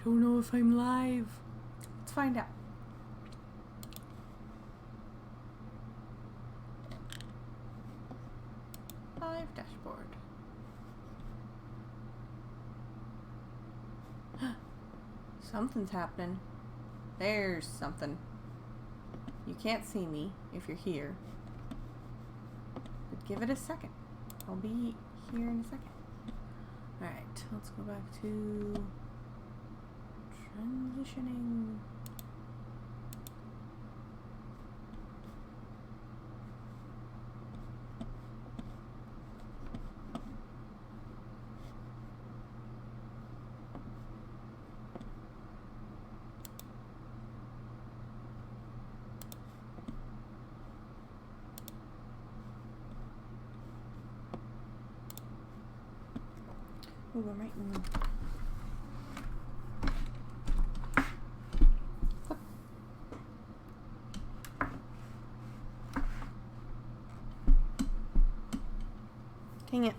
don't know if I'm live. Let's find out. Live dashboard. Something's happening. There's something. You can't see me if you're here. But give it a second. I'll be here in a second. Alright, let's go back to transitioning. Ooh, I'm right in. Dang it.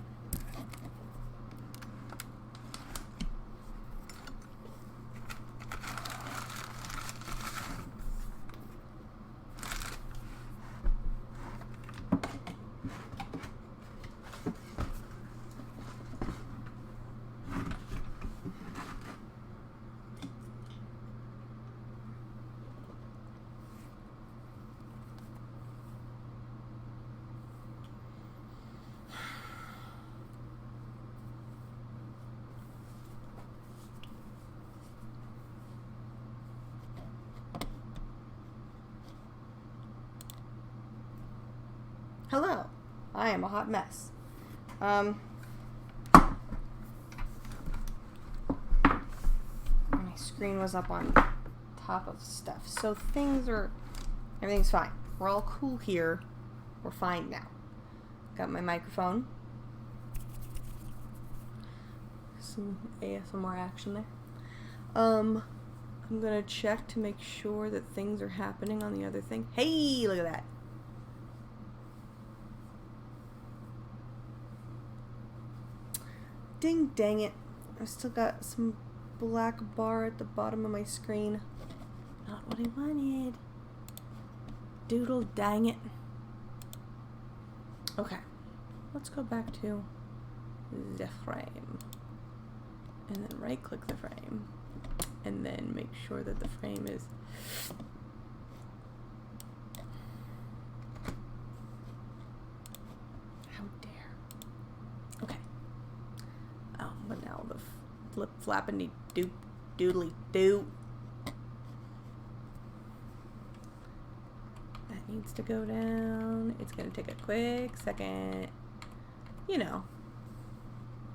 Hello, I am a hot mess. My screen was up on top of stuff, so everything's fine. We're all cool here. We're fine now. Got my microphone. Some ASMR action there. I'm gonna check to make sure that things are happening on the other thing. Hey, look at that. Ding dang it. I've still got some black bar at the bottom of my screen. Not what I wanted. Doodle dang it. Okay. Let's go back to the frame. And then right click the frame. And then make sure that the frame is but now the flip flappity doop doodly doo. That needs to go down. It's gonna take a quick second. You know,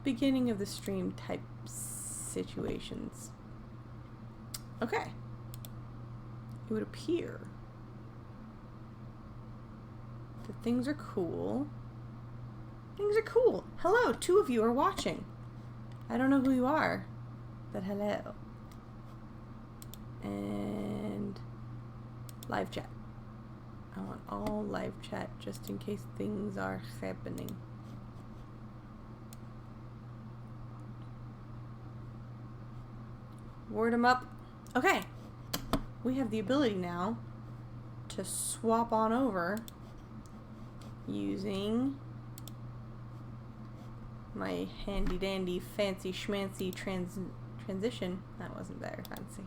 beginning of the stream type situations. Okay. It would appear that things are cool. Things are cool. Hello, 2 of you are watching. I don't know who you are, but hello. And live chat. I want all live chat just in case things are happening. Word 'em up. Okay. We have the ability now to swap on over using my handy dandy fancy schmancy transition. That wasn't very fancy.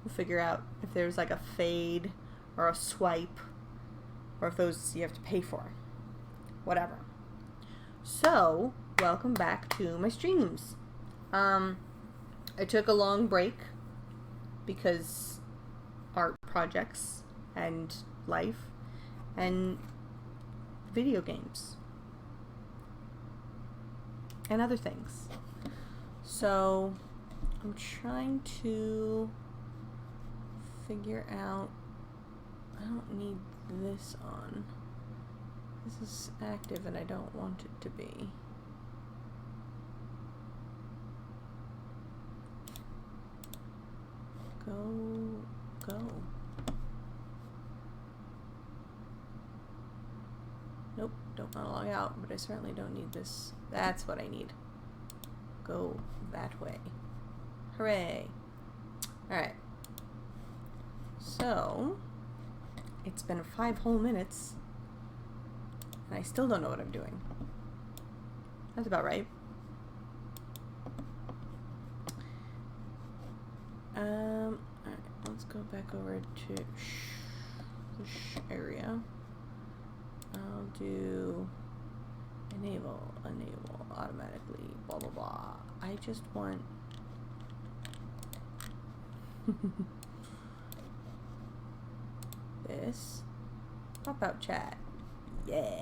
We'll figure out if there's like a fade or a swipe or if those you have to pay for. Whatever. So, welcome back to my streams. I took a long break because art projects and life and video games. And other things. So I'm trying to figure out, I don't need this on. This is active and I don't want it to be. Go. Nope, don't want to log out, but I certainly don't need this. That's what I need. Go that way. Hooray. Alright. So, it's been 5 whole minutes, and I still don't know what I'm doing. That's about right. Alright, let's go back over to the area. I'll do enable automatically, blah blah blah. I just want this. Pop out chat. Yeah.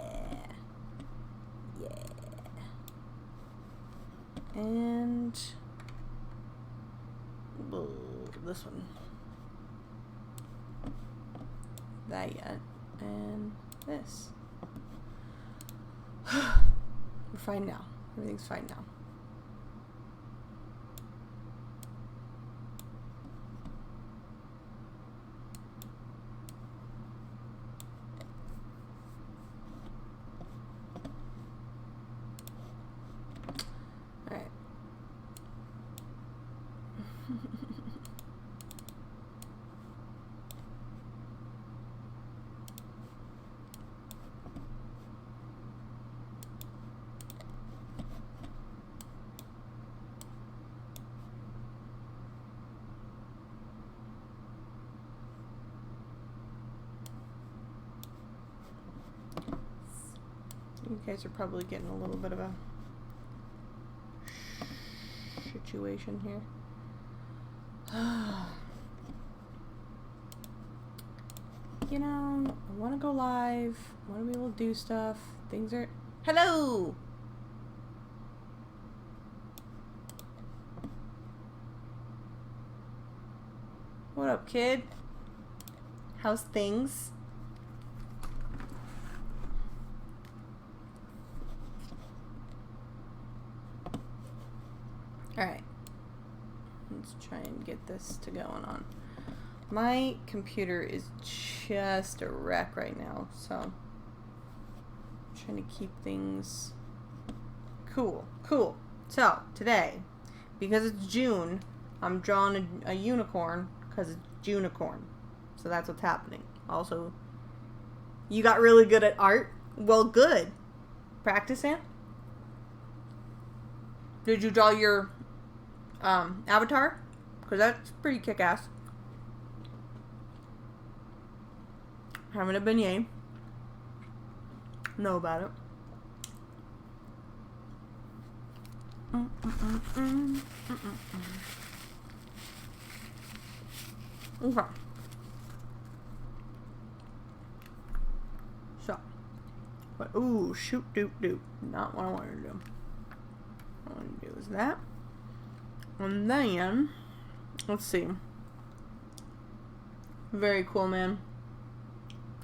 And this one. That yet. And this. We're fine now. Everything's fine now. Alright. You guys are probably getting a little bit of a situation here. You know, I want to go live. I want to be able to do stuff. Things are... Hello! What up, kid? How's things? Alright. Let's try and get this to going on. My computer is just a wreck right now, so I'm trying to keep things cool. So, today, because it's June, I'm drawing a unicorn because it's Junicorn. So that's what's happening. Also, you got really good at art? Well, good. Practice it. Did you draw your avatar? Because that's pretty kick-ass. Having a beignet. Know about it. Okay. So. But, ooh, shoot, doop. Not what I wanted to do. What I want to do is that. And then, let's see. Very cool, man.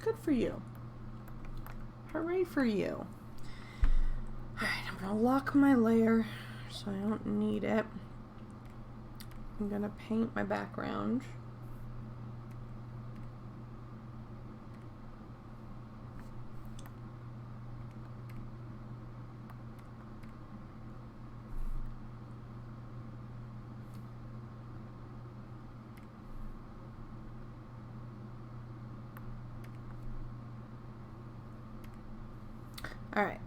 Good for you. Hooray for you. Alright, I'm gonna lock my layer so I don't need it. I'm gonna paint my background. Alright.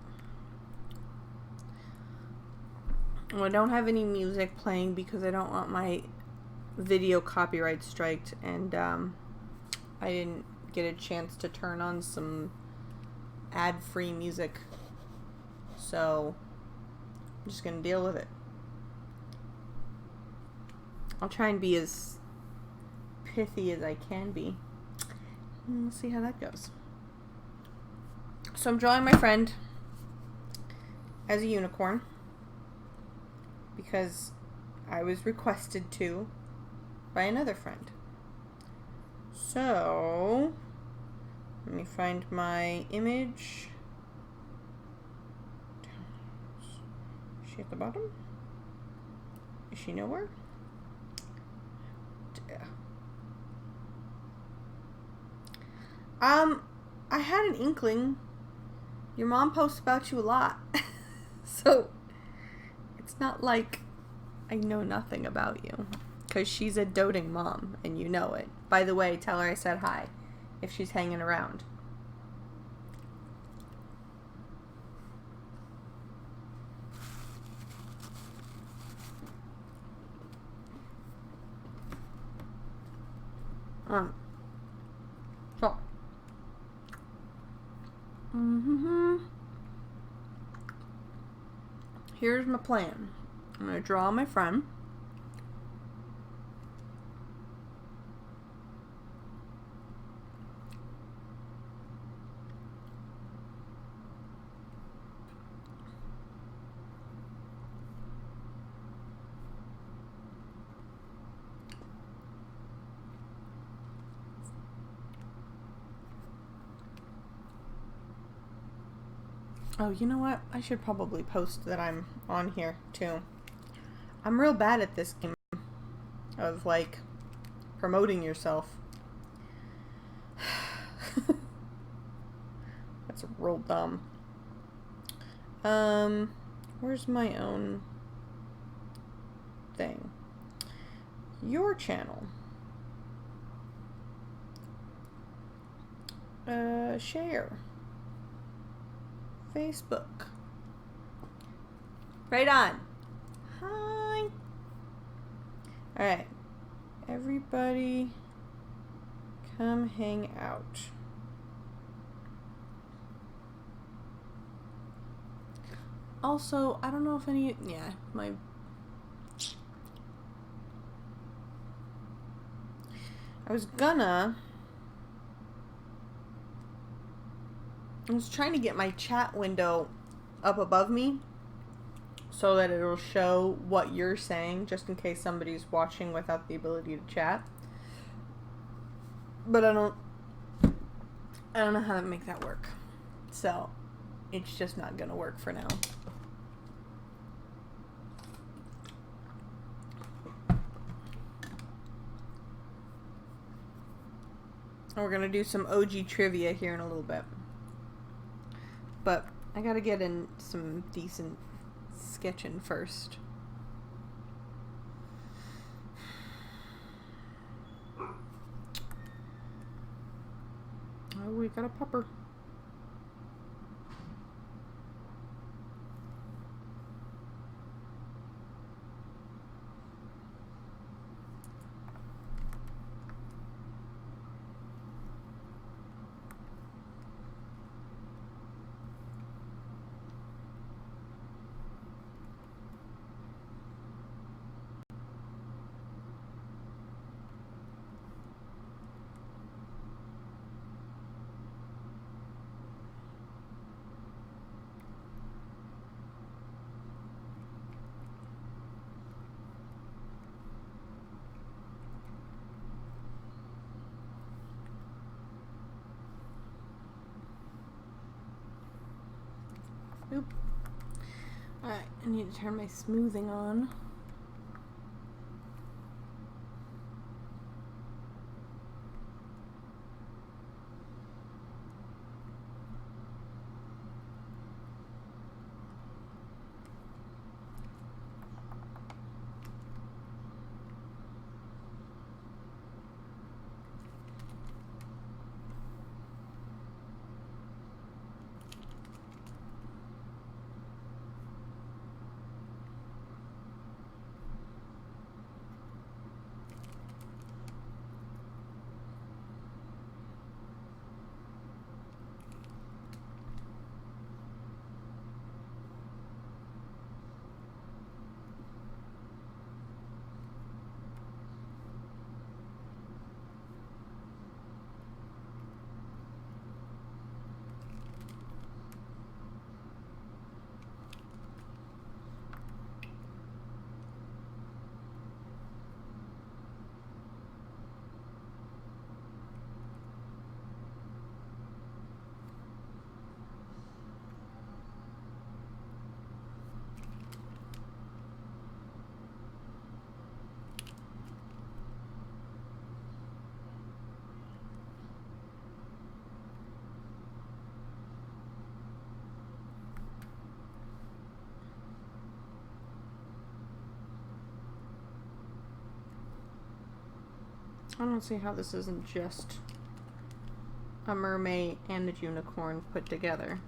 Well, I don't have any music playing because I don't want my video copyright striked, and I didn't get a chance to turn on some ad-free music. So, I'm just gonna deal with it. I'll try and be as pithy as I can be. And we'll see how that goes. So I'm drawing my friend as a unicorn because I was requested to by another friend. So let me find my image. Is she at the bottom? Is she nowhere? Yeah. I had an inkling. Your mom posts about you a lot. So, it's not like I know nothing about you. Because she's a doting mom, and you know it. By the way, tell her I said hi, if she's hanging around. So. Here's my plan. I'm going to draw my friend. Oh, you know what? I should probably post that I'm on here, too. I'm real bad at this game of, like, promoting yourself. That's real dumb. Where's my own thing? Your channel. Share. Facebook. Right on. Hi. Alright. Everybody come hang out. Also, I don't know if any... Yeah, my... I was trying to get my chat window up above me so that it'll show what you're saying, just in case somebody's watching without the ability to chat. But I don't know how to make that work. So, it's just not gonna work for now. We're gonna do some OG trivia here in a little bit. But I gotta get in some decent sketching first. Oh, we got a pupper. Oop. Alright, I need to turn my smoothing on. I don't see how this isn't just a mermaid and a unicorn put together.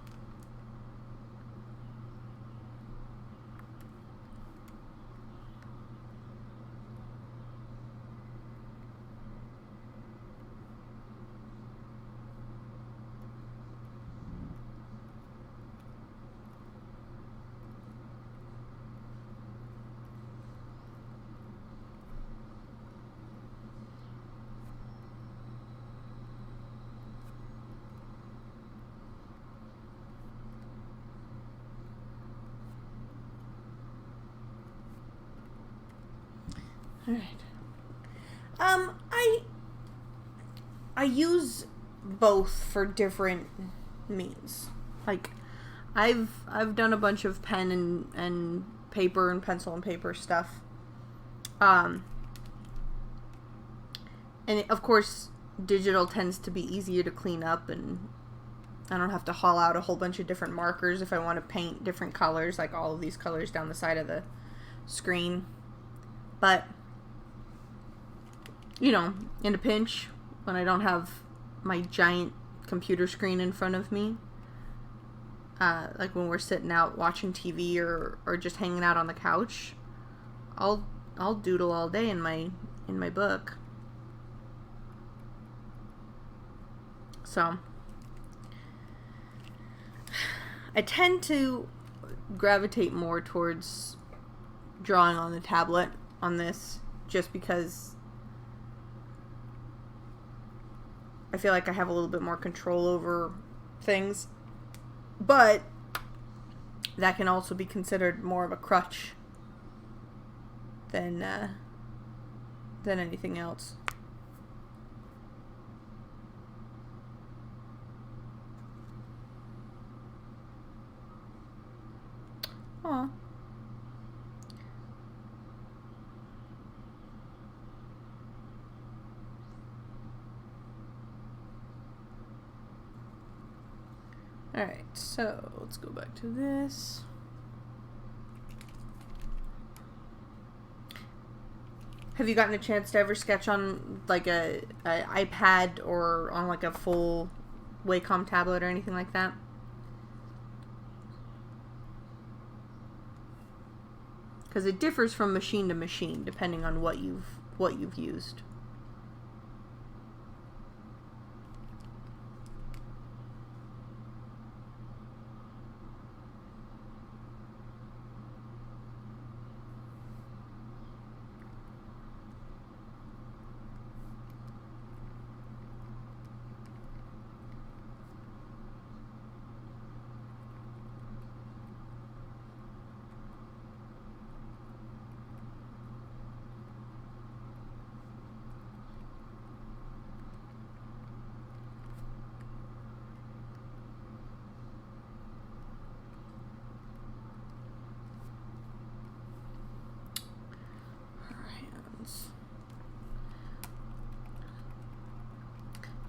All right. I use both for different means. Like, I've done a bunch of pen and paper and pencil and paper stuff. And of course, digital tends to be easier to clean up, and I don't have to haul out a whole bunch of different markers if I want to paint different colors, like all of these colors down the side of the screen. But, you know, in a pinch, when I don't have my giant computer screen in front of me, like when we're sitting out watching TV or just hanging out on the couch, I'll doodle all day in my book. So I tend to gravitate more towards drawing on the tablet on this, just because I feel like I have a little bit more control over things. But that can also be considered more of a crutch than anything else. Aw. Alright, so let's go back to this. Have you gotten a chance to ever sketch on like a iPad or on like a full Wacom tablet or anything like that? Because it differs from machine to machine depending on what you've used.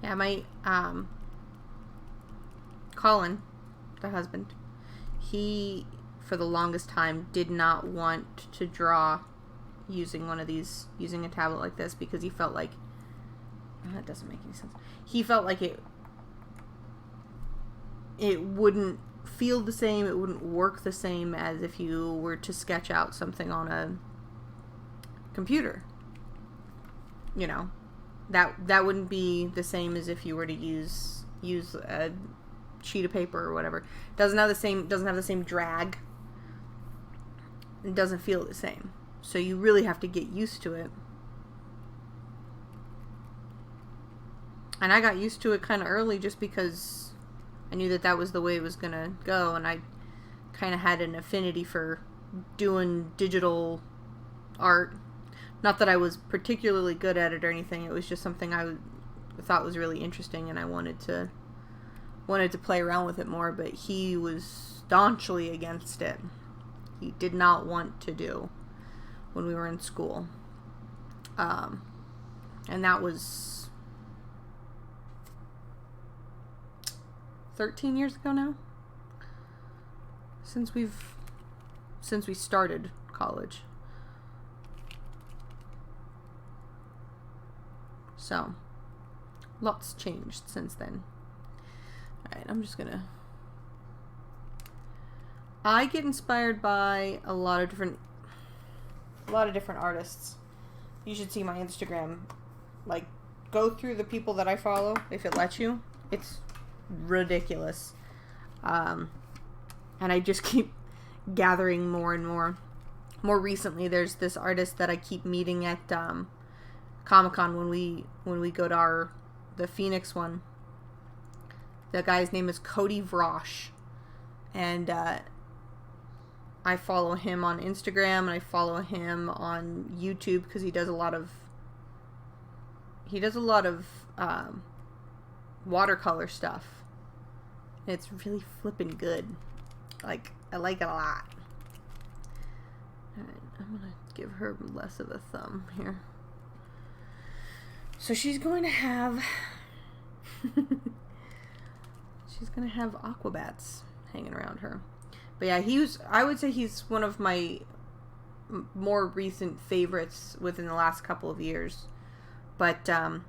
Yeah, my, Colin, the husband, he, for the longest time, did not want to draw using using a tablet like this, because he felt like, that doesn't make any sense. He felt like it wouldn't feel the same, it wouldn't work the same as if you were to sketch out something on a computer. You know? That wouldn't be the same as if you were to use a sheet of paper or whatever. Doesn't have the same drag. It doesn't feel the same. So you really have to get used to it. And I got used to it kind of early just because I knew that was the way it was going to go, and I kind of had an affinity for doing digital art. Not that I was particularly good at it or anything. It was just something I thought was really interesting, and I wanted to play around with it more. But he was staunchly against it. He did not want to do when we were in school, and that was 13 years ago now. Since we started college. So, lots changed since then. Alright, I'm just gonna... I get inspired by a lot of different artists. You should see my Instagram. Like, go through the people that I follow, if it lets you. It's ridiculous. And I just keep gathering more and more. More recently, there's this artist that I keep meeting at Comic-Con when we go to the Phoenix one. The guy's name is Cody Vrosh, and I follow him on Instagram and I follow him on YouTube because he does a lot of watercolor stuff. It's really flippin' good. Like, I like it a lot. Alright, I'm gonna give her less of a thumb here. So she's going to have aquabats hanging around her. But yeah, I would say he's one of my more recent favorites within the last couple of years. But trying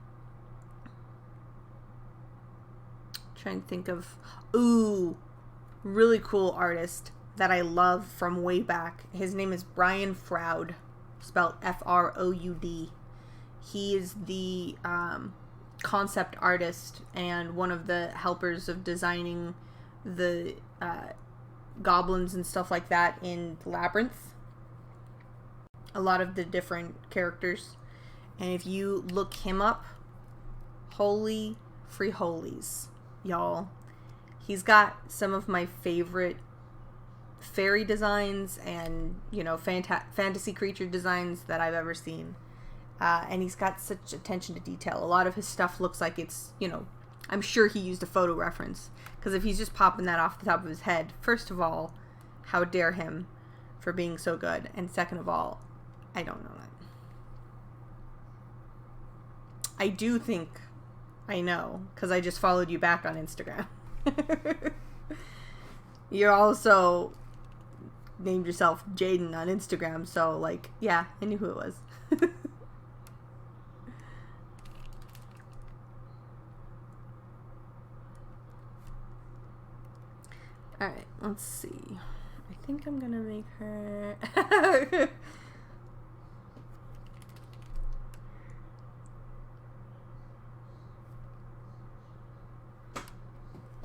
to think of really cool artist that I love from way back. His name is Brian Froud, spelled F-R-O-U-D. He is the concept artist and one of the helpers of designing the goblins and stuff like that in Labyrinth. A lot of the different characters. And if you look him up, holy free holies, y'all. He's got some of my favorite fairy designs and, you know, fantasy creature designs that I've ever seen. And he's got such attention to detail. A lot of his stuff looks like it's, you know, I'm sure he used a photo reference. Because if he's just popping that off the top of his head, first of all, how dare him for being so good. And second of all, I don't know that. I do think I know, because I just followed you back on Instagram. You also named yourself Jaden on Instagram, so, like, yeah, I knew who it was. Alright, let's see. I think I'm gonna make her...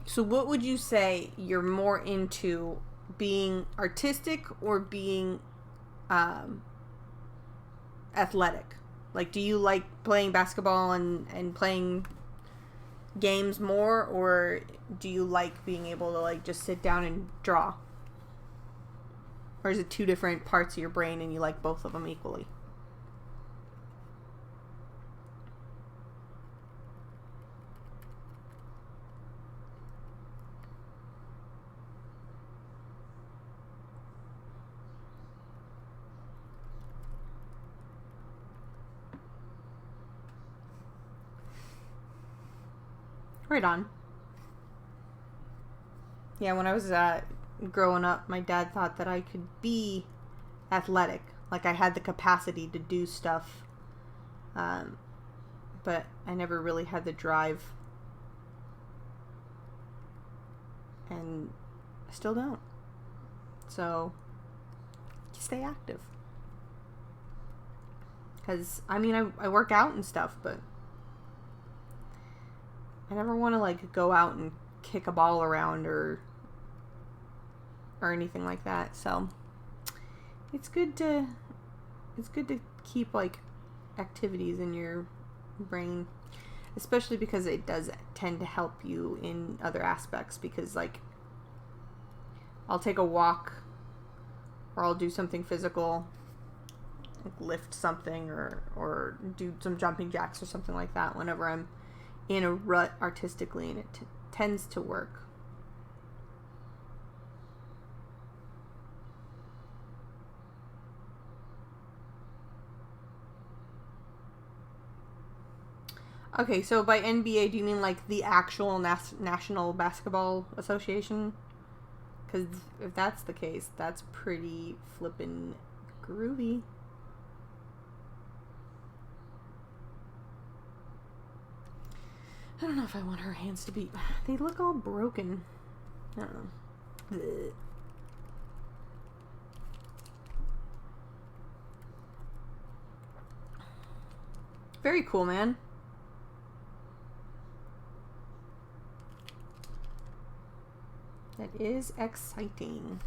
So what would you say you're more into, being artistic or being athletic? Like, do you like playing basketball and playing games more, or do you like being able to, like, just sit down and draw? Or is it two different parts of your brain and you like both of them equally? Right on. Yeah, when I was growing up, my dad thought that I could be athletic. Like, I had the capacity to do stuff. But I never really had the drive. And I still don't. So, stay active. Because, I mean, I work out and stuff, but I never want to, like, go out and kick a ball around or anything like that. So it's good to keep, like, activities in your brain, especially because it does tend to help you in other aspects. Because, like, I'll take a walk or I'll do something physical, like lift something or do some jumping jacks or something like that whenever I'm in a rut artistically, and it tends to work. Okay, so by NBA, do you mean like the actual National Basketball Association? Because if that's the case, that's pretty flippin' groovy. I don't know if I want her hands to be... They look all broken. I don't know. Blech. Very cool, man. That is exciting.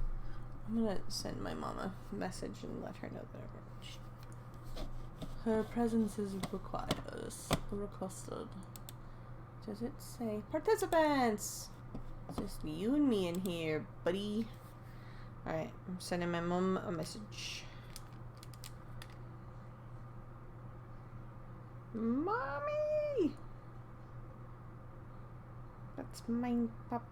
I'm gonna send my mom a message and let her know that her presence is requested. Does it say participants? It's just you and me in here, buddy. Alright, I'm sending my mom a message. Mommy! That's mine, pup.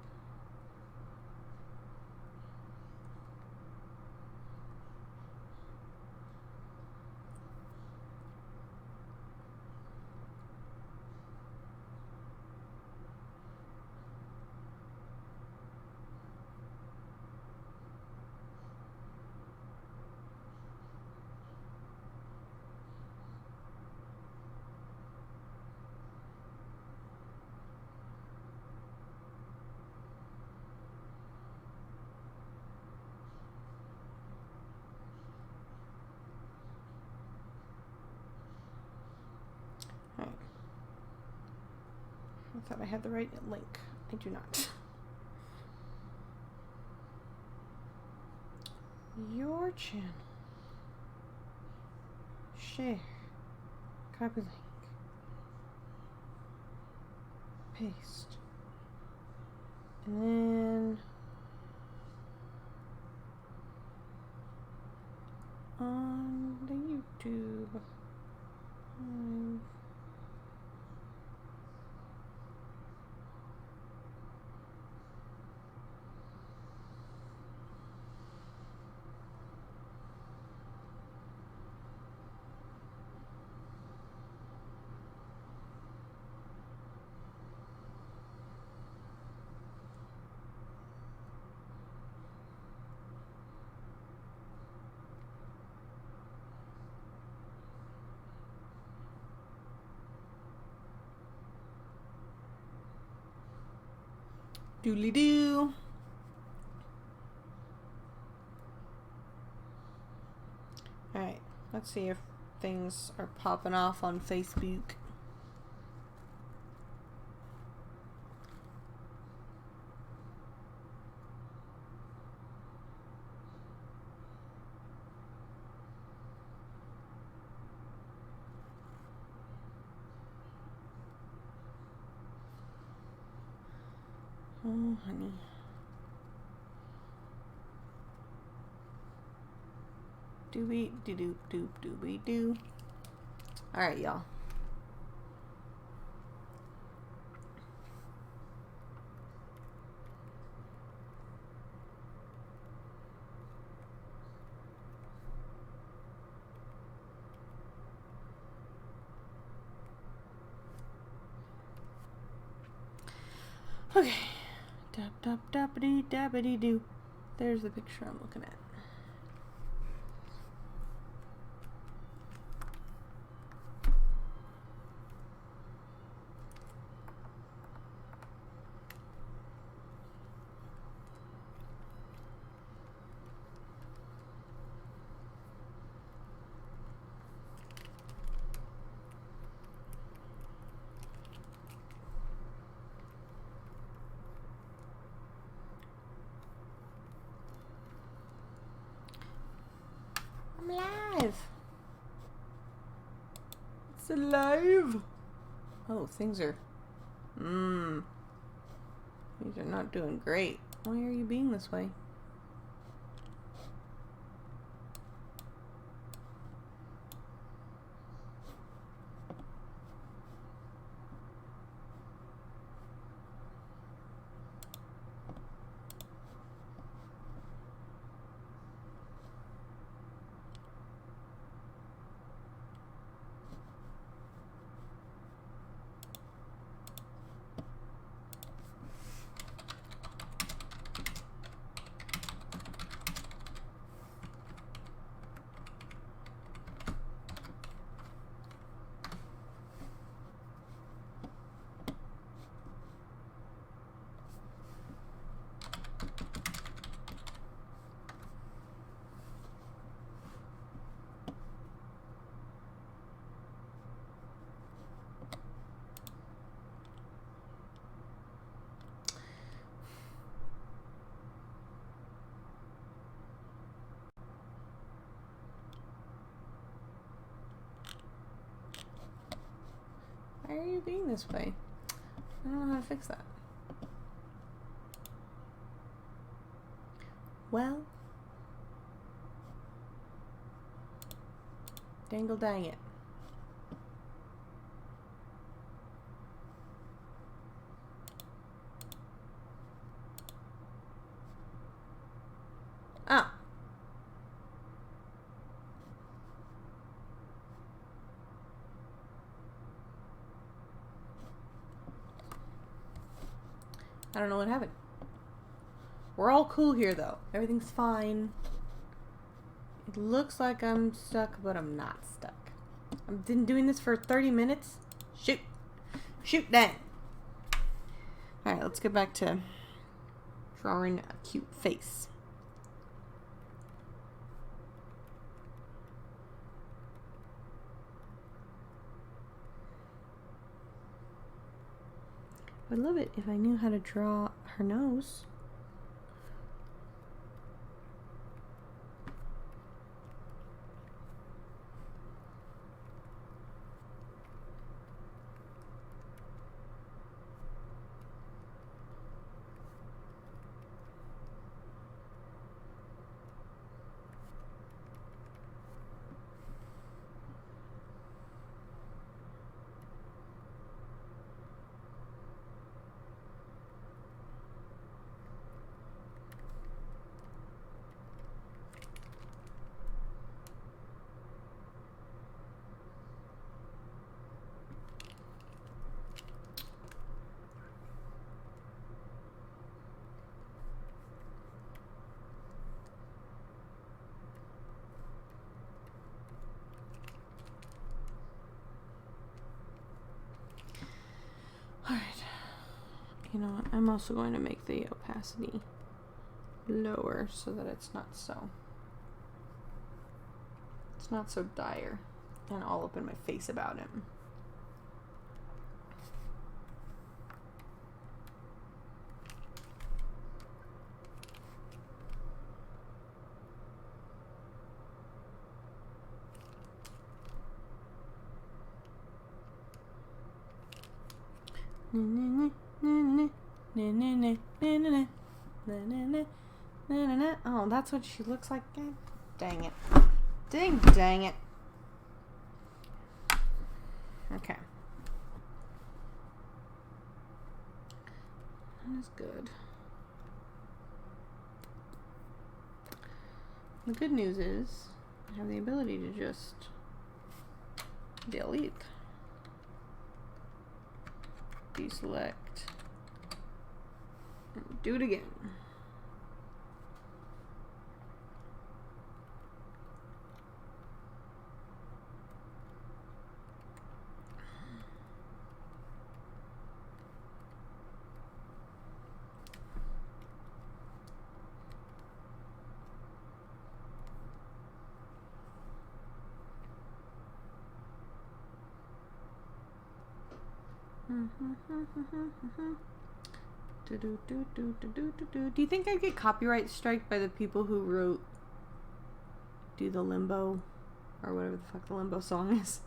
I thought I had the right link. I do not. Your channel. Share. Copy link. Paste. And then on the YouTube. Doodly doo. Alright, let's see if things are popping off on Facebook. Oh, honey. Doobie doo doop doop doobie doo. Alright, y'all. Okay. Dap dap dappity dappity doo. There's the picture I'm looking at. I'm live. It's alive. Oh, things are... Things are not doing great. Why are you being this way? Why are you being this way? I don't know how to fix that. Well, dangle dang it. Ah. I don't know what happened. We're all cool here, though. Everything's fine. It looks like I'm stuck, but I'm not stuck. I've been doing this for 30 minutes. Shoot. Shoot, dang. Alright, let's get back to drawing a cute face. I'd love it if I knew how to draw her nose. Alright. You know what? I'm also going to make the opacity lower so that it's not so dire and all up in my face about him. Oh, that's what she looks like. God dang it. Dang it. Okay. That is good. The good news is I have the ability to just delete. Deselect. And do it again. Do you think I'd get copyright strike by the people who wrote Do the Limbo or whatever the fuck the Limbo song is?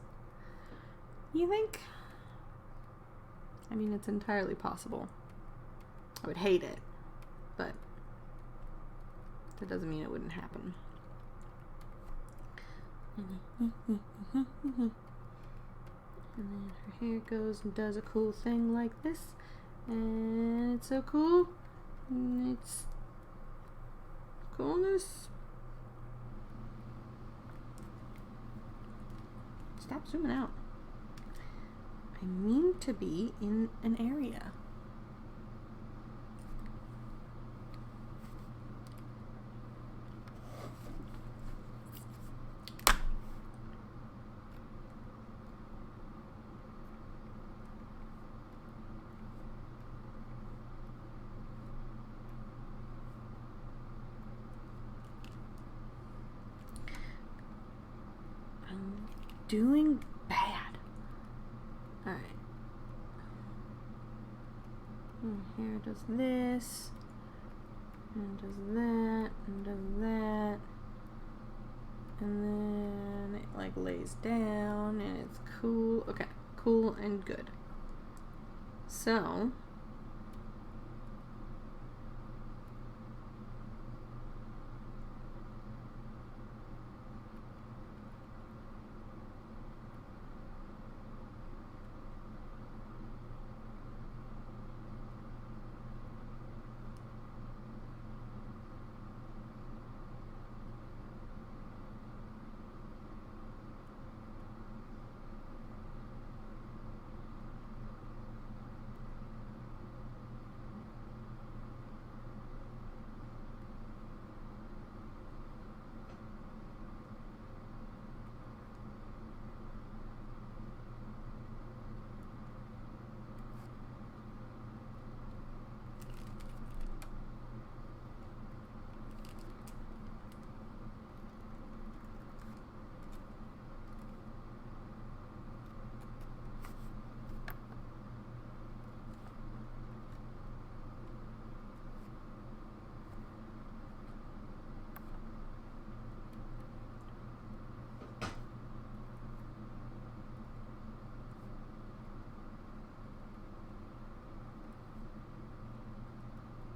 You think? I mean, it's entirely possible. I would hate it, but that doesn't mean it wouldn't happen. And then her hair goes and does a cool thing like this. And it's so cool. And it's coolness. Stop zooming out. I mean to be in an area. Doing bad. Alright. Here does this. And does that. And does that. And then it like lays down and it's cool. Okay, cool and good. So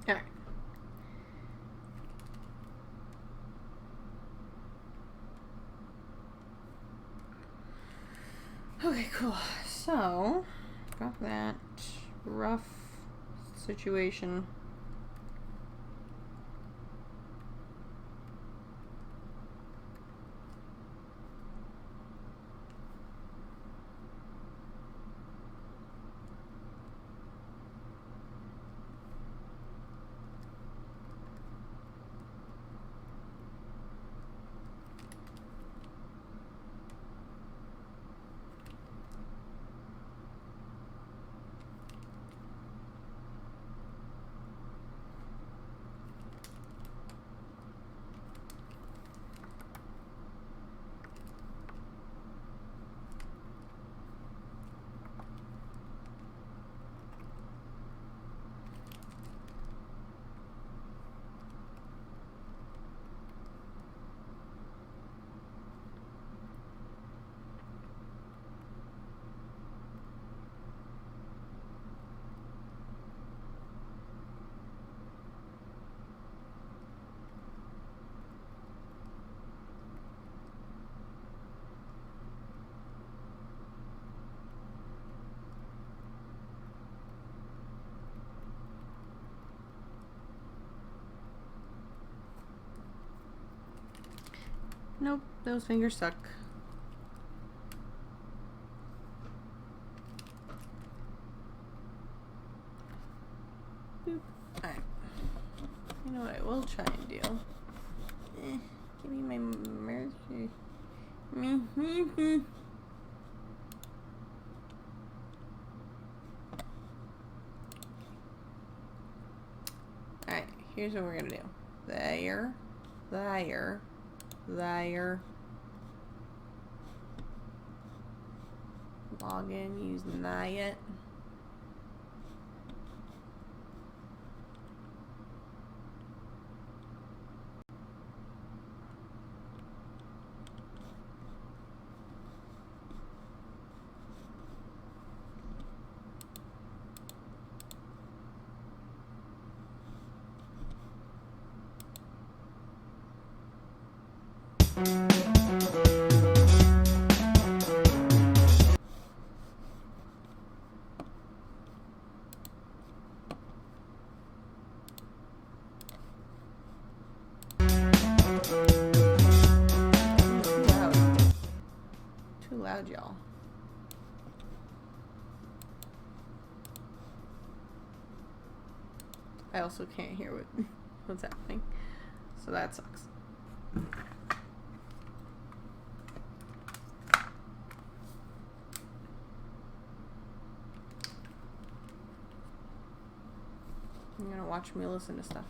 alright. Okay, cool. So, got that rough situation. Nope, those fingers suck. Boop. Alright. You know what I will try and do? Give me my mercy. Alright, here's what we're gonna do. There. There. There. Log in using that. Too loud, y'all. I also can't hear what's happening, so that sucks. You're gonna watch me listen to stuff.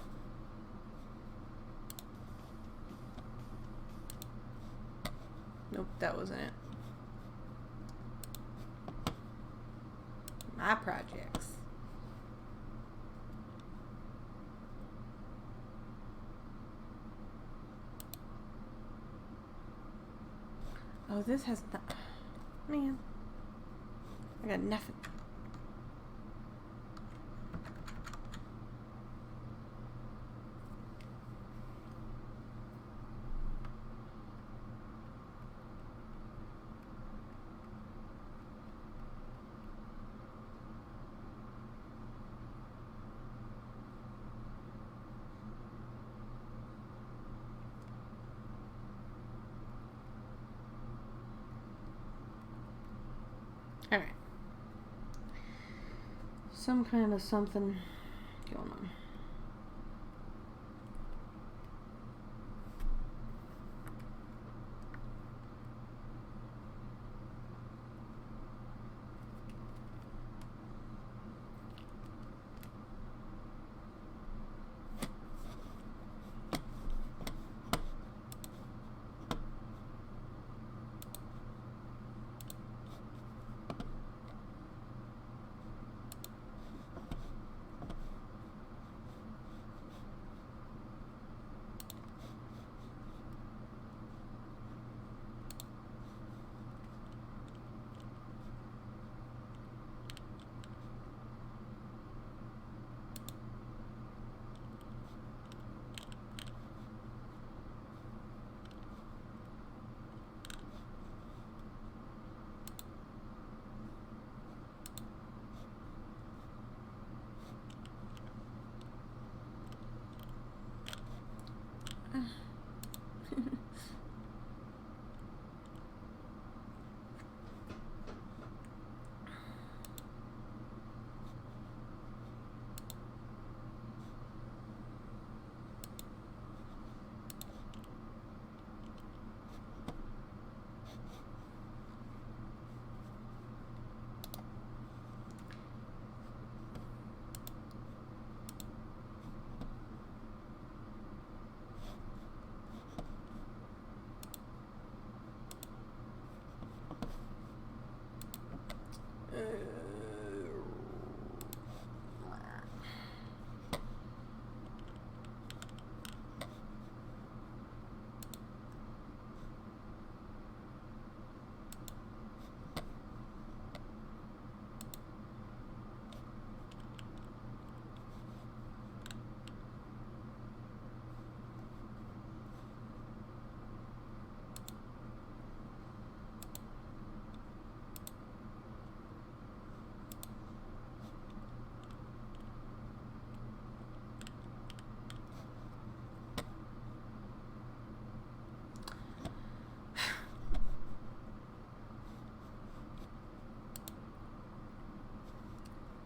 Nope, that wasn't it. My projects. Oh, this has not. Man. I got nothing. Alright. Some kind of something going on.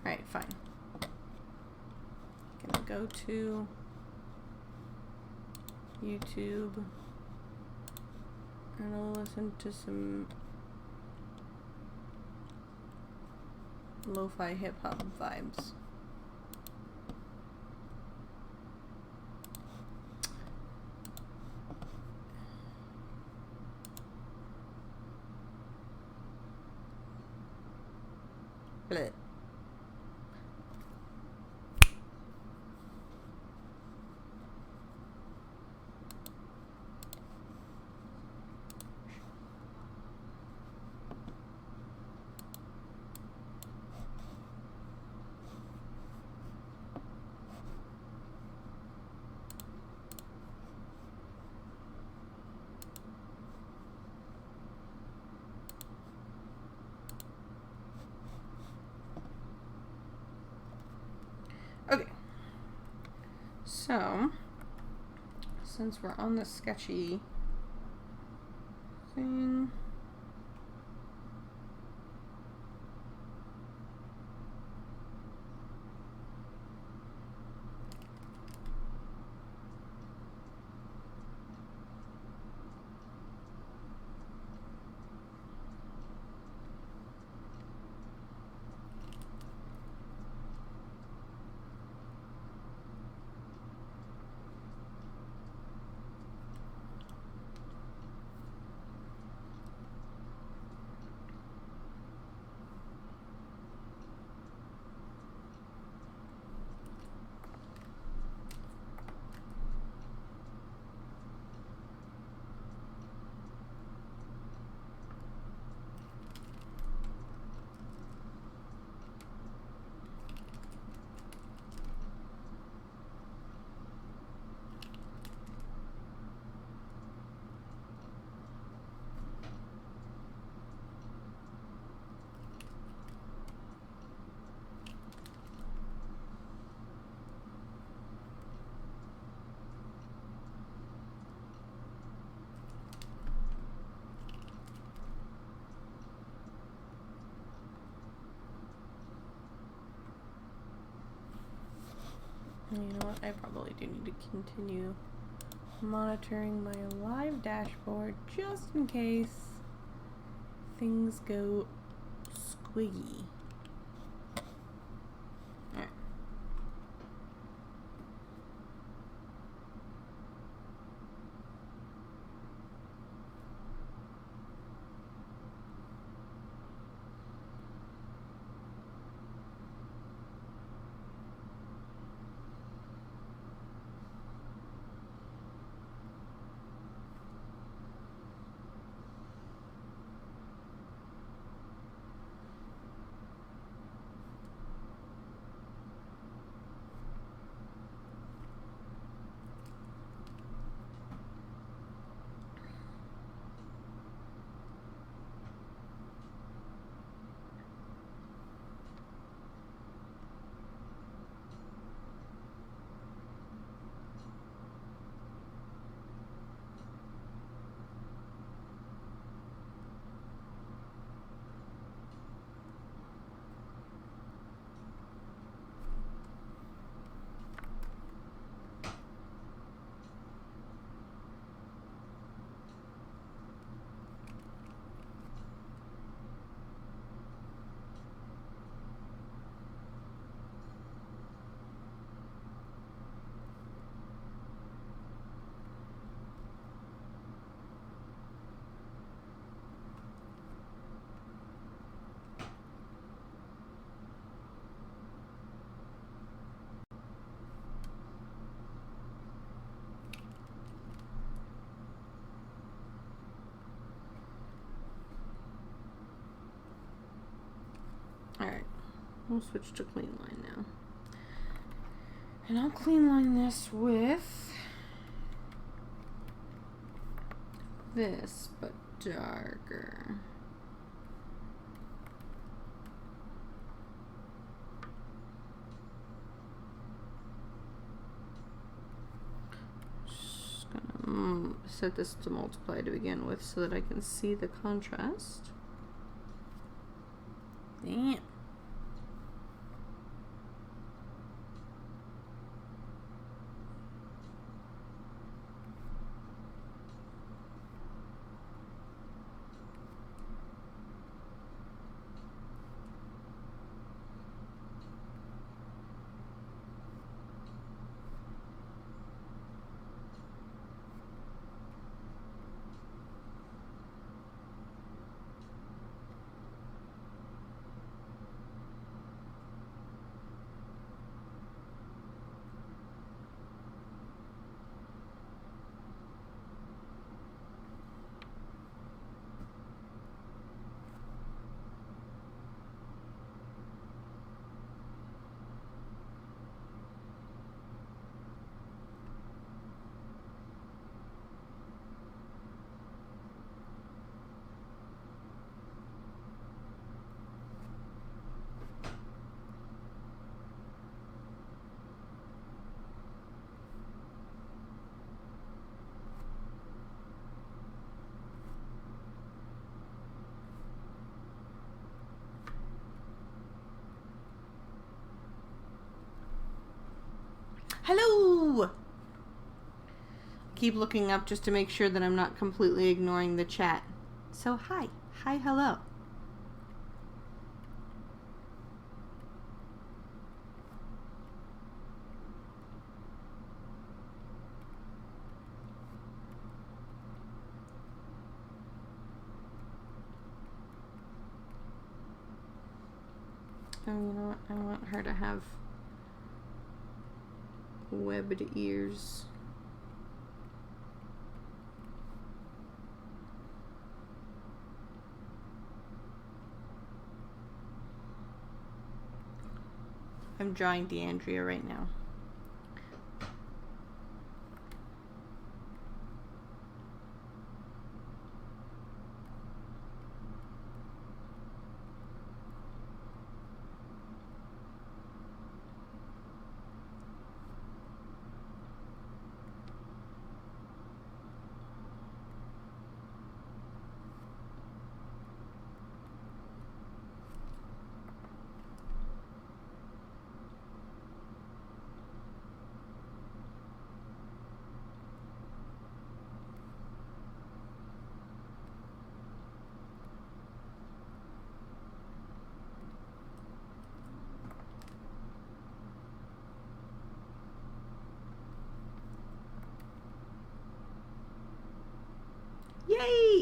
Alright, fine. Gonna go to YouTube and I'll listen to some lo-fi hip-hop vibes. Blech. Okay, so since we're on the sketchy thing, but I probably do need to continue monitoring my live dashboard just in case things go squiggy. Alright. Alright, we'll switch to clean line now. And I'll clean line this with this, but darker. Just gonna set this to multiply to begin with so that I can see the contrast. Damn. Hello! Keep looking up just to make sure that I'm not completely ignoring the chat. So hi. Hi, hello. Oh, you know what? I want her to have webbed ears. I'm drawing DeAndrea right now.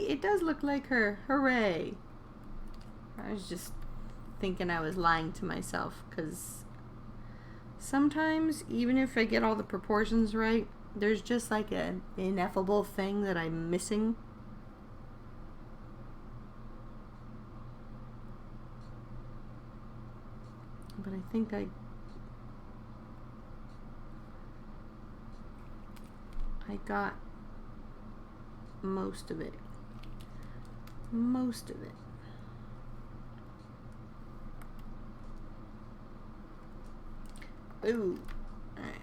see, it does look like her. Hooray. I was just thinking I was lying to myself, because sometimes, even if I get all the proportions right, there's just like an ineffable thing that I'm missing. But I think I got most of it. Most of it. Ooh. All right.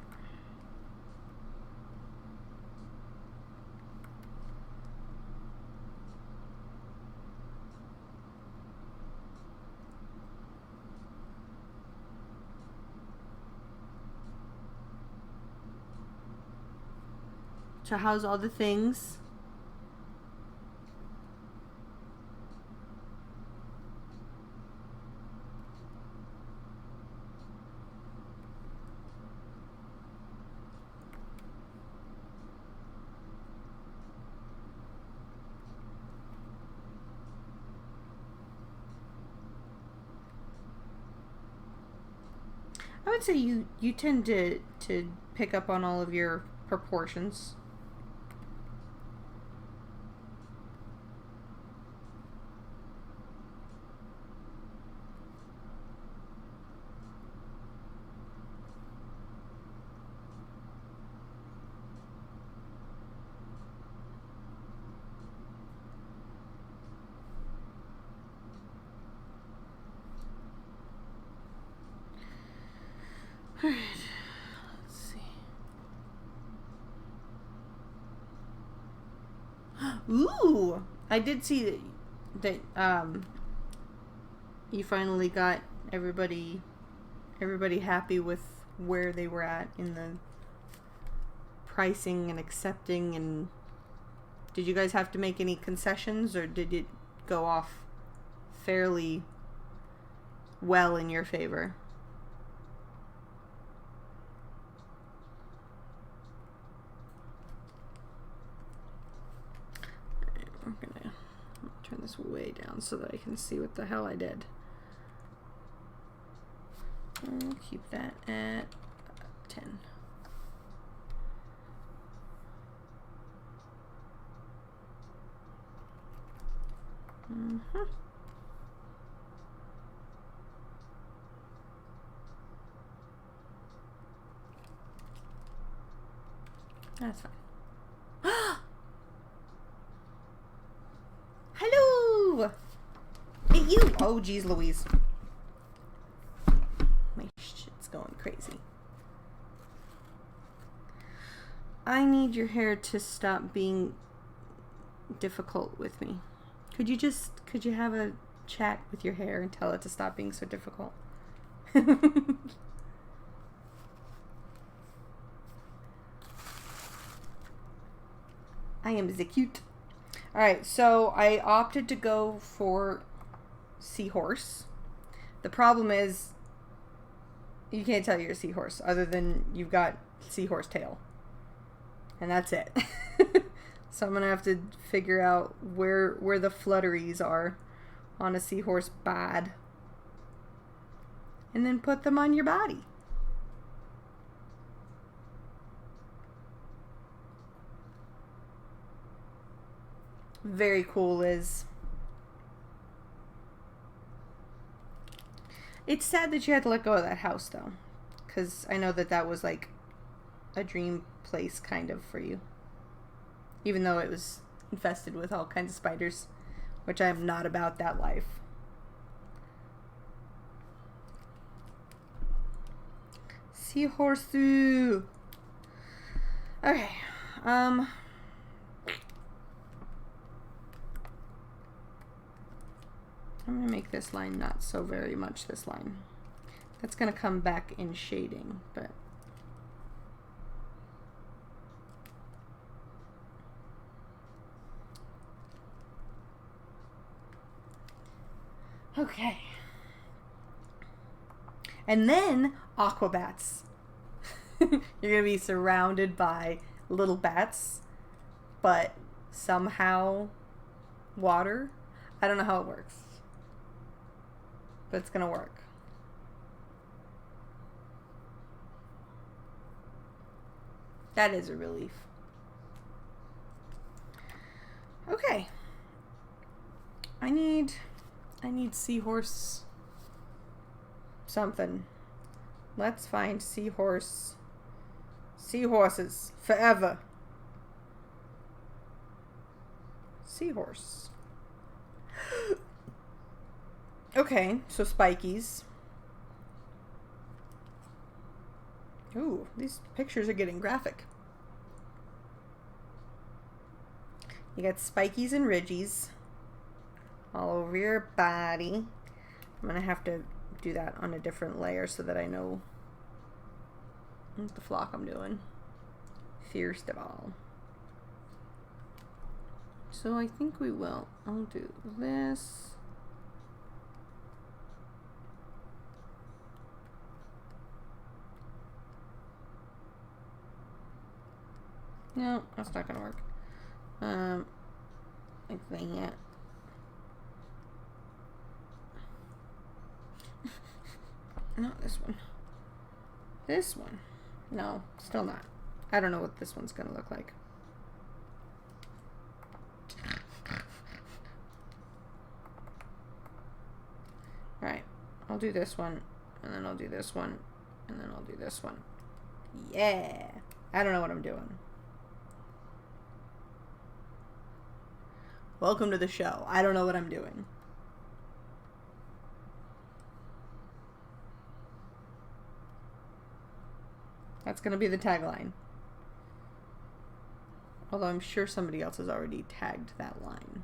So how's all the things? I would say you tend to pick up on all of your proportions. All right. Let's see. Ooh, I did see that you finally got everybody happy with where they were at in the pricing and accepting. And did you guys have to make any concessions, or did it go off fairly well in your favor? I'm gonna turn this way down so that I can see what the hell I did. I'll keep that at 10. That's fine. Hello! Hey, you! Oh, geez, Louise. My shit's going crazy. I need your hair to stop being difficult with me. Could you have a chat with your hair and tell it to stop being so difficult? I am the cute. Alright, so I opted to go for Seahorse. The problem is you can't tell you're a seahorse other than you've got seahorse tail. And that's it. So I'm going to have to figure out where the flutteries are on a seahorse bod. And then put them on your body. Very cool, Liz. It's sad that you had to let go of that house, though. Because I know that was like a dream place, kind of, for you. Even though it was infested with all kinds of spiders. Which I am not about that life. Seahorse. Okay. I'm going to make this line not so very much this line. That's going to come back in shading, but... Okay. And then, aquabats. You're going to be surrounded by little bats, but somehow water. I don't know how it works, but it's gonna work. That is a relief. Okay. I need Seahorse something. Let's find Seahorse. Seahorses forever. Seahorse. Okay, so spikies. Ooh, these pictures are getting graphic. You got spikies and ridgies all over your body. I'm gonna have to do that on a different layer so that I know what the flock I'm doing. First of all. So I think we will. I'll do this. No, that's not gonna work. Like that. Not this one. This one. No, still not. I don't know what this one's gonna look like. Alright, I'll do this one, and then I'll do this one, and then I'll do this one. Yeah! I don't know what I'm doing. Welcome to the show. I don't know what I'm doing. That's going to be the tagline. Although I'm sure somebody else has already tagged that line.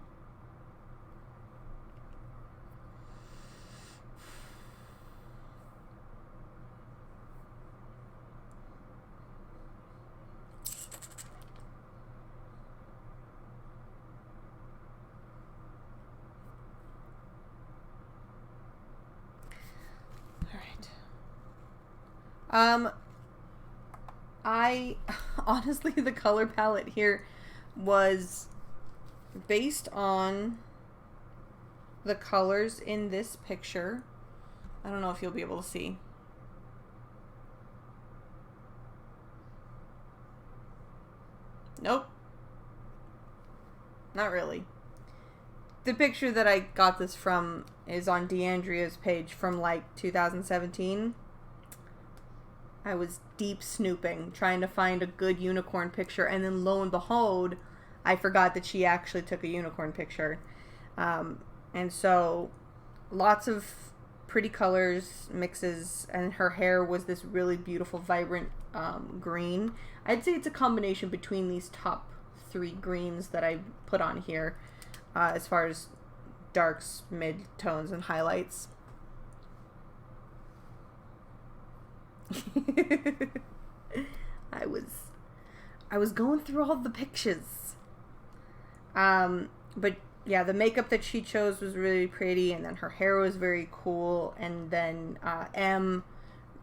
I honestly, the color palette here was based on the colors in this picture. I don't know if you'll be able to see. Nope. Not really. The picture that I got this from is on DeAndrea's page from like 2017. I was deep snooping, trying to find a good unicorn picture, and then lo and behold, I forgot that she actually took a unicorn picture. And so, lots of pretty colors, mixes, and her hair was this really beautiful, vibrant green. I'd say it's a combination between these top three greens that I put on here, as far as darks, mid-tones, and highlights. I was going through all the pictures. But yeah, the makeup that she chose was really pretty, and then her hair was very cool. And then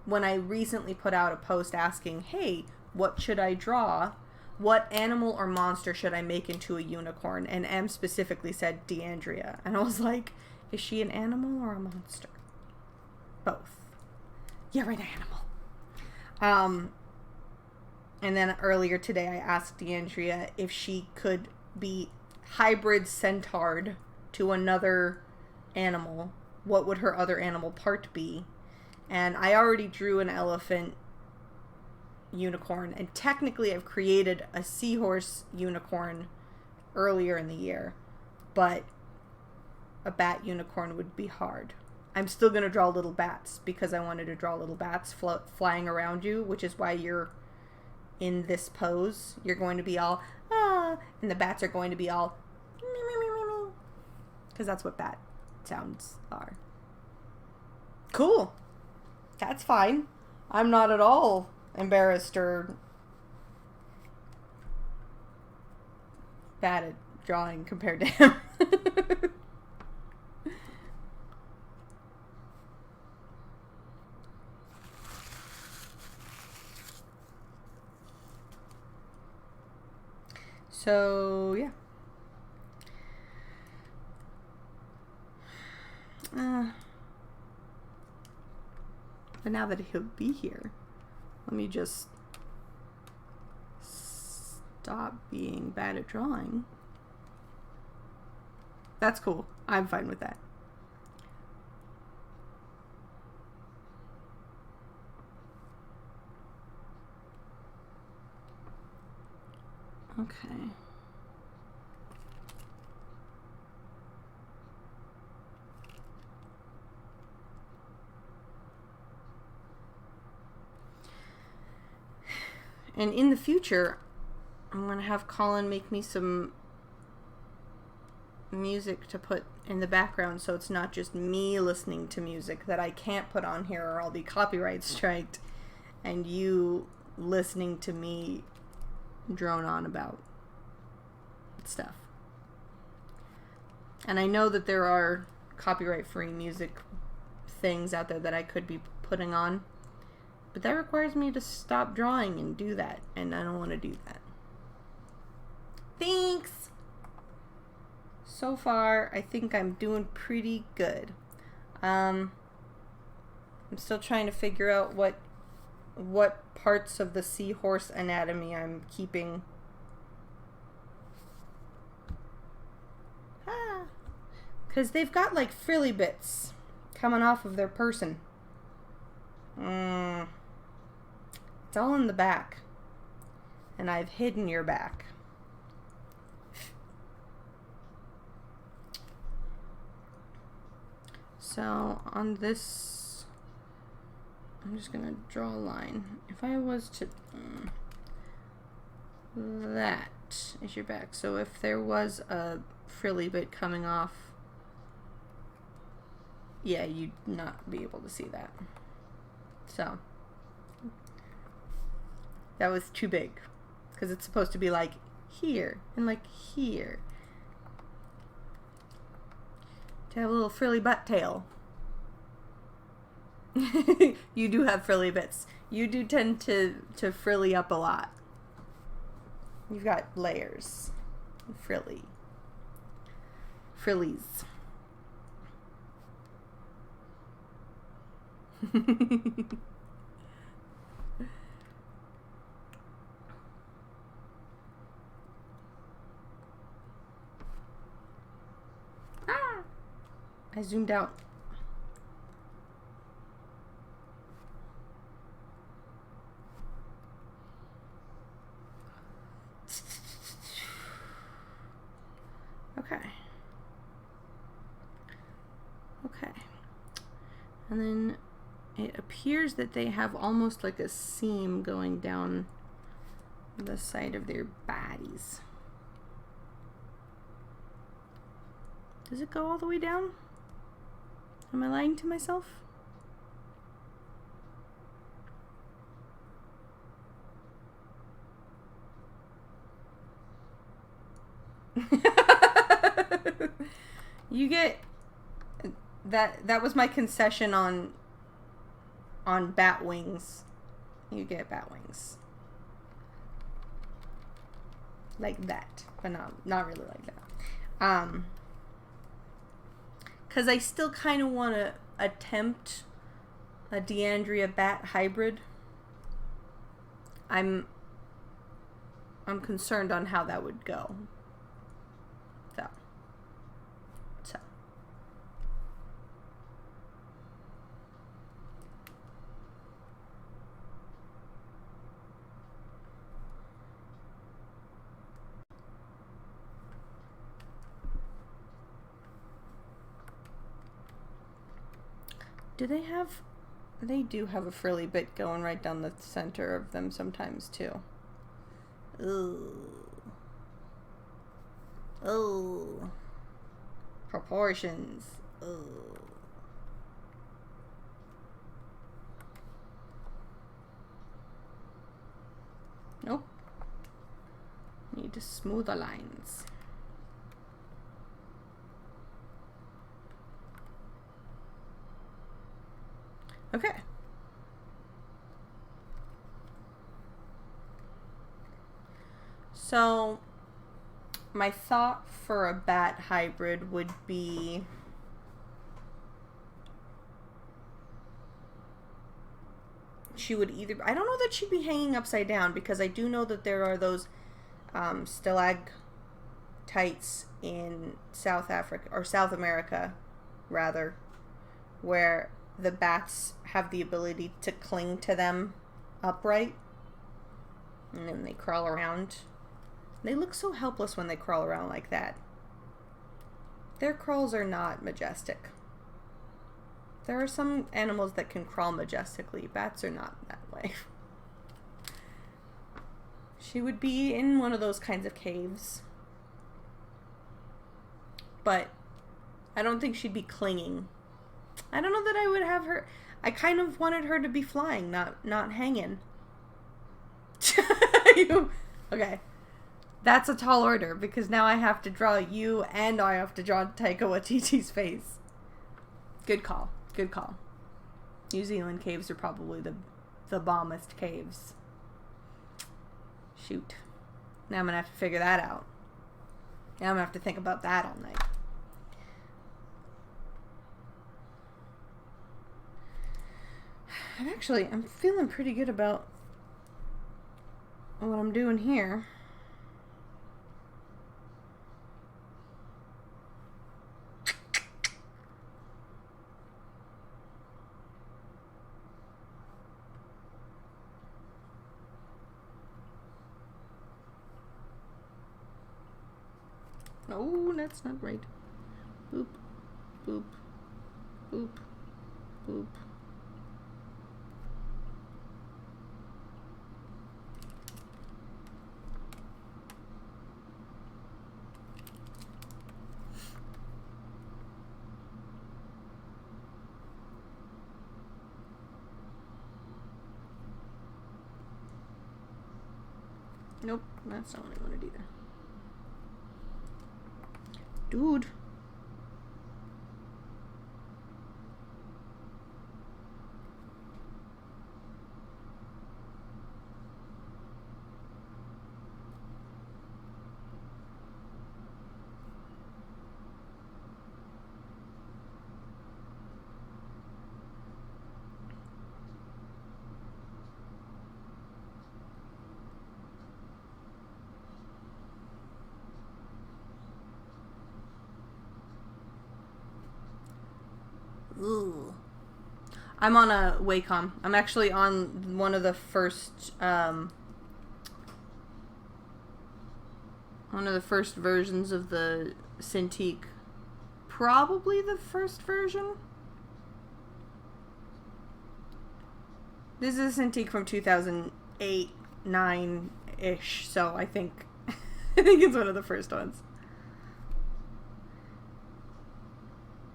when I recently put out a post asking, hey, what should I draw? What animal or monster should I make into a unicorn? And M specifically said DeAndrea. And I was like, is she an animal or a monster? Both. Yeah, right, animal. And then earlier today I asked DeAndrea if she could be hybrid centaured to another animal. What would her other animal part be? And I already drew an elephant unicorn, and technically I've created a seahorse unicorn earlier in the year, but a bat unicorn would be hard. I'm still going to draw little bats because I wanted to draw little bats flying around you, which is why you're in this pose. You're going to be all, ah, and the bats are going to be all, because that's what bat sounds are. Cool. That's fine. I'm not at all embarrassed or bad at drawing compared to him. So, yeah. But now that he'll be here, let me just stop being bad at drawing. That's cool. I'm fine with that. Okay. And in the future, I'm going to have Colin make me some music to put in the background so it's not just me listening to music that I can't put on here or I'll be copyright striked and you listening to me drone on about stuff. And I know that there are copyright-free music things out there that I could be putting on, but that requires me to stop drawing and do that, and I don't want to do that. Thanks! So far, I think I'm doing pretty good. I'm still trying to figure out what parts of the seahorse anatomy I'm keeping. Because they've got like frilly bits coming off of their person. It's all in the back. And I've hidden your back. So on this, I'm just going to draw a line. If I was to... that is your back. So if there was a frilly bit coming off, yeah, you'd not be able to see that. So that was too big because it's supposed to be like here and like here to have a little frilly butt tail. You do have frilly bits. You do tend to frilly up a lot. You've got layers. Frillies. Ah! I zoomed out. Okay. Okay. And then it appears that they have almost like a seam going down the side of their bodies. Does it go all the way down? Am I lying to myself? You get that was my concession on bat wings. You get bat wings. Like that, but not really like that. Cuz I still kind of want to attempt a DeAndrea bat hybrid. I'm concerned on how that would go. So. Do they have... They do have a frilly bit going right down the center of them sometimes, too. Ooh. Ooh. Proportions. Ooh. Nope. Need to smooth the lines. Okay. So, my thought for a bat hybrid would be she would either... I don't know that she'd be hanging upside down, because I do know that there are those stalactites in South Africa, or South America, rather, where the bats have the ability to cling to them upright, and then they crawl around. They look so helpless when they crawl around like that. Their crawls are not majestic. There are some animals that can crawl majestically. Bats are not that way. She would be in one of those kinds of caves. But I don't think she'd be clinging. I don't know that I would have her... I kind of wanted her to be flying, not hanging. Okay. That's a tall order, because now I have to draw you and I have to draw Taika Waititi's face. Good call. Good call. New Zealand caves are probably the bombest caves. Shoot. Now I'm going to have to figure that out. Now I'm going to have to think about that all night. And actually, I'm feeling pretty good about what I'm doing here. Oh, that's not right. Boop, boop, boop, boop. Nope, that's not what I wanted either. Dude. Ooh. I'm on a Wacom. I'm actually on one of the first versions of the Cintiq. Probably the first version. This is a Cintiq from 2008, 9-ish, so I think it's one of the first ones.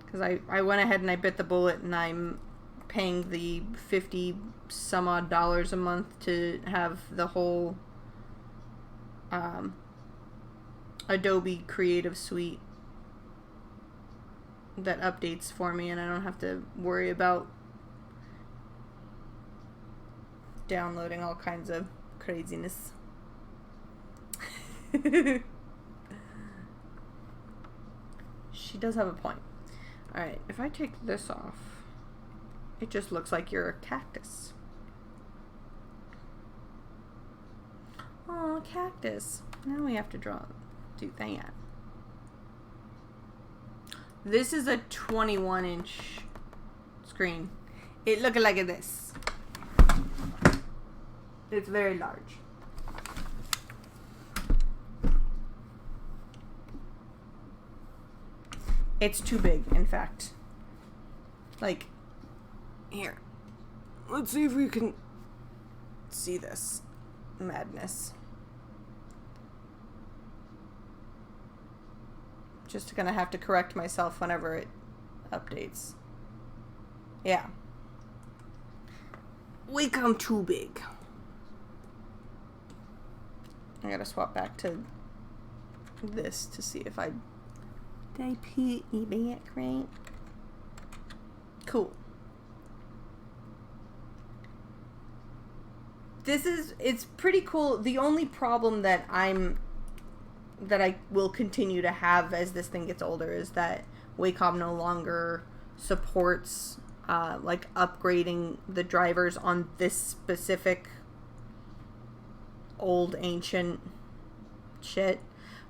Because I went ahead and I bit the bullet, and I'm paying the $50 some odd a month to have the whole Adobe Creative Suite that updates for me, and I don't have to worry about downloading all kinds of craziness. She does have a point. Alright, if I take this off, it just looks like you're a cactus. Oh, cactus. Now we have to do that. This is a 21-inch screen. It looks like this. It's very large. It's too big, in fact. Like, here. Let's see if we can see this madness. Just gonna have to correct myself whenever it updates. Yeah. Wacom too big. I gotta swap back to this to see if I... Did I put me back right? Cool. It's pretty cool. The only problem that I will continue to have as this thing gets older is that Wacom no longer supports like upgrading the drivers on this specific old ancient shit.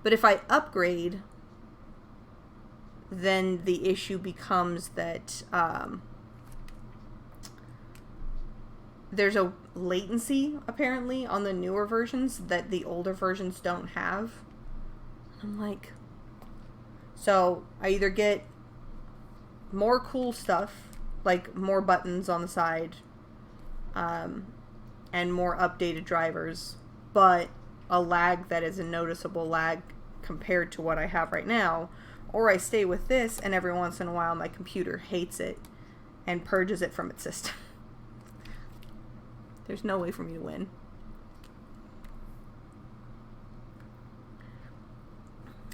But if I upgrade, then the issue becomes that there's a latency apparently on the newer versions that the older versions don't have. I'm like, so I either get more cool stuff, like more buttons on the side, and more updated drivers, but a lag that is a noticeable lag compared to what I have right now, or I stay with this and every once in a while my computer hates it and purges it from its system. There's no way for me to win.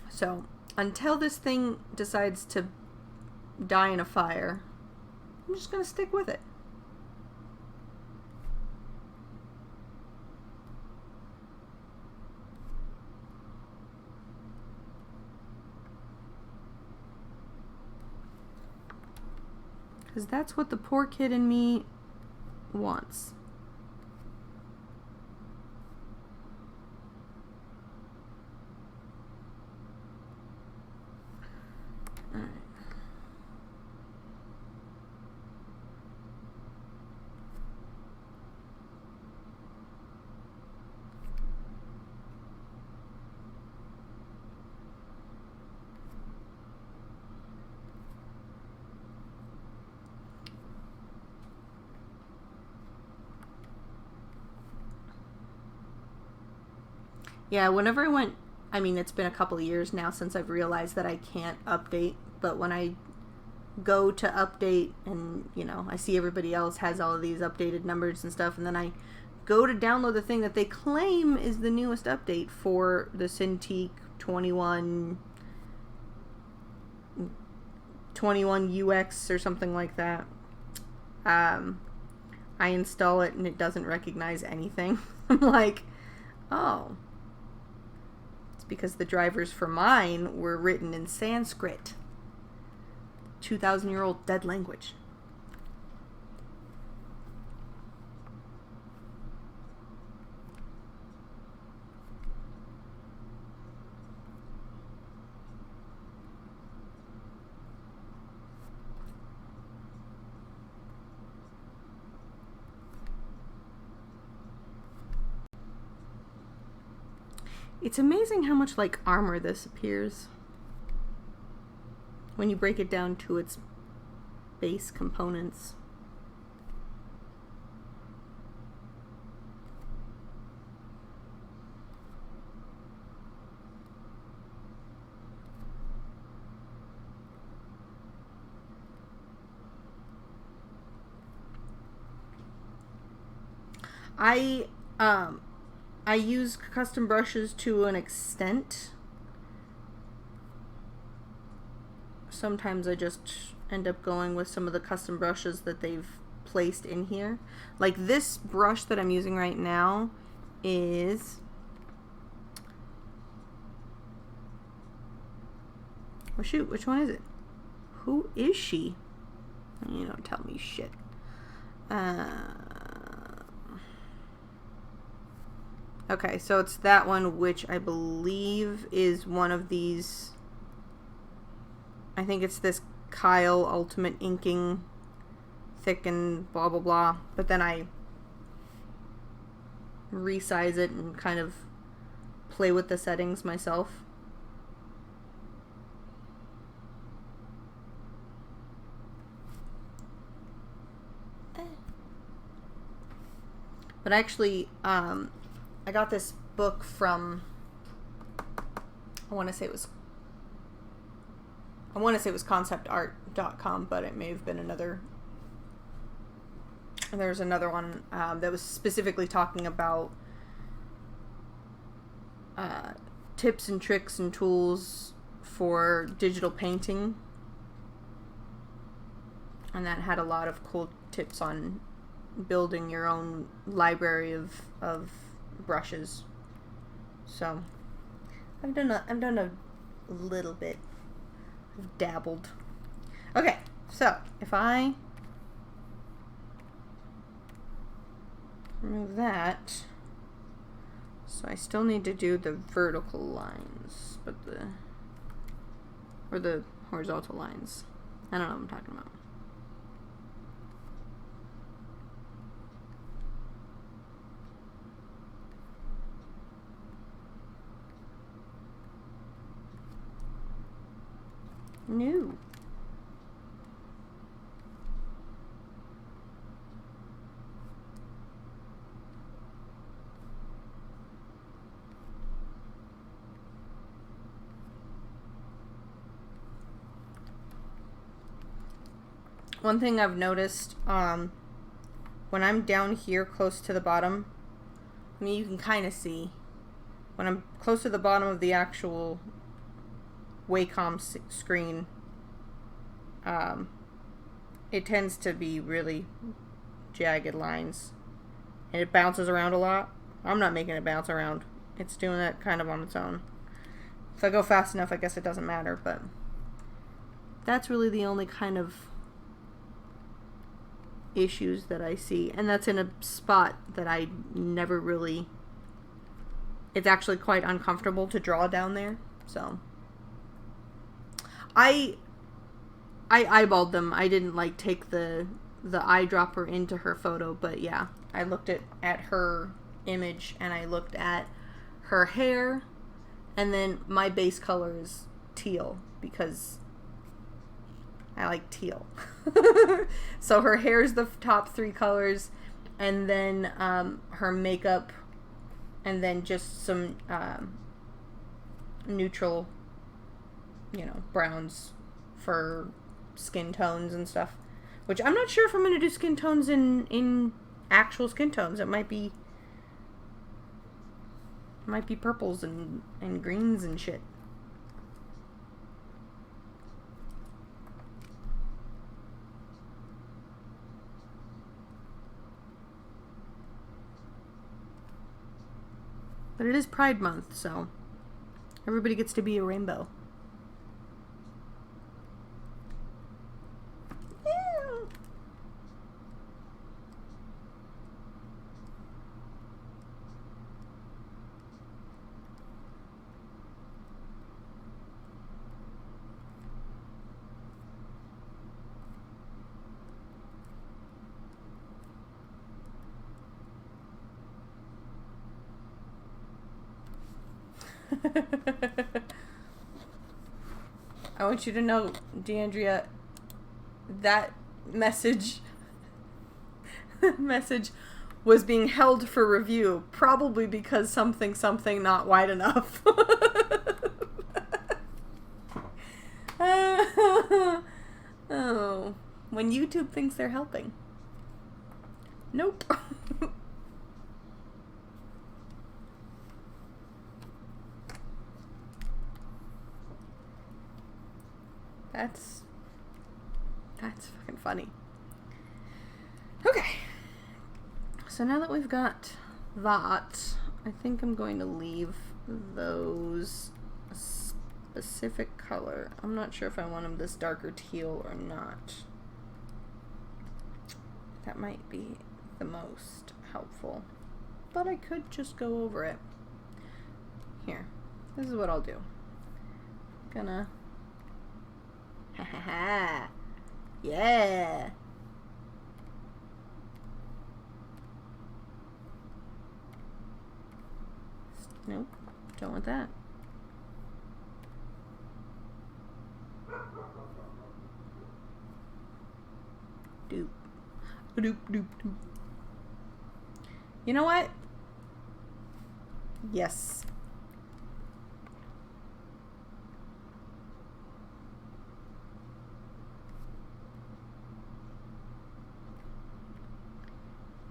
So, until this thing decides to die in a fire, I'm just going to stick with it. Because that's what the poor kid in me wants. Yeah, whenever I went, I mean, it's been a couple of years now since I've realized that I can't update, but when I go to update and, you know, I see everybody else has all of these updated numbers and stuff, and then I go to download the thing that they claim is the newest update for the Cintiq 21 UX or something like that. I install it and it doesn't recognize anything. I'm like, oh. Because the drivers for mine were written in Sanskrit, 2,000-year-old dead language. It's amazing how much like armor this appears when you break it down to its base components. I use custom brushes to an extent. Sometimes I just end up going with some of the custom brushes that they've placed in here. Like this brush that I'm using right now is... oh shoot, which one is it? Who is she? You don't tell me shit. Okay, so it's that one, which I believe is one of these. I think it's this Kyle Ultimate Inking Thick and blah blah blah. But then I resize it and kind of play with the settings myself. But actually, I got this book from, I want to say it was conceptart.com, but it may have been another. There's another one that was specifically talking about tips and tricks and tools for digital painting. And that had a lot of cool tips on building your own library of brushes. So I've done a little bit. I've dabbled. Okay, so if I remove that. So I still need to do the vertical lines, but or the horizontal lines. I don't know what I'm talking about. No. One thing I've noticed, when I'm down here close to the bottom, I mean, you can kind of see, when I'm close to the bottom of the actual Wacom screen, it tends to be really jagged lines, and it bounces around a lot. I'm not making it bounce around. It's doing that kind of on its own. If I go fast enough, I guess it doesn't matter, but that's really the only kind of issues that I see, and that's in a spot that I never really, it's actually quite uncomfortable to draw down there. So I eyeballed them. I didn't like take the eyedropper into her photo, but yeah, I looked at her image, and I looked at her hair, and then my base color is teal because I like teal. So her hair is the top three colors, and then her makeup, and then just some neutral, browns for skin tones and stuff. Which I'm not sure if I'm going to do skin tones in actual skin tones. It might be purples and greens and shit. But it is Pride Month, so everybody gets to be a rainbow. I want you to know, DeAndrea, that message was being held for review, probably because something not wide enough. Oh, when YouTube thinks they're helping. Nope. That's fucking funny. Okay. So now that we've got that, I think I'm going to leave those a specific color. I'm not sure if I want them this darker teal or not. That might be the most helpful. But I could just go over it. Here. This is what I'll do. Gonna... Ha ha ha. Yeah. Nope. Don't want that. Doop. Doop, doop, doop. You know what? Yes.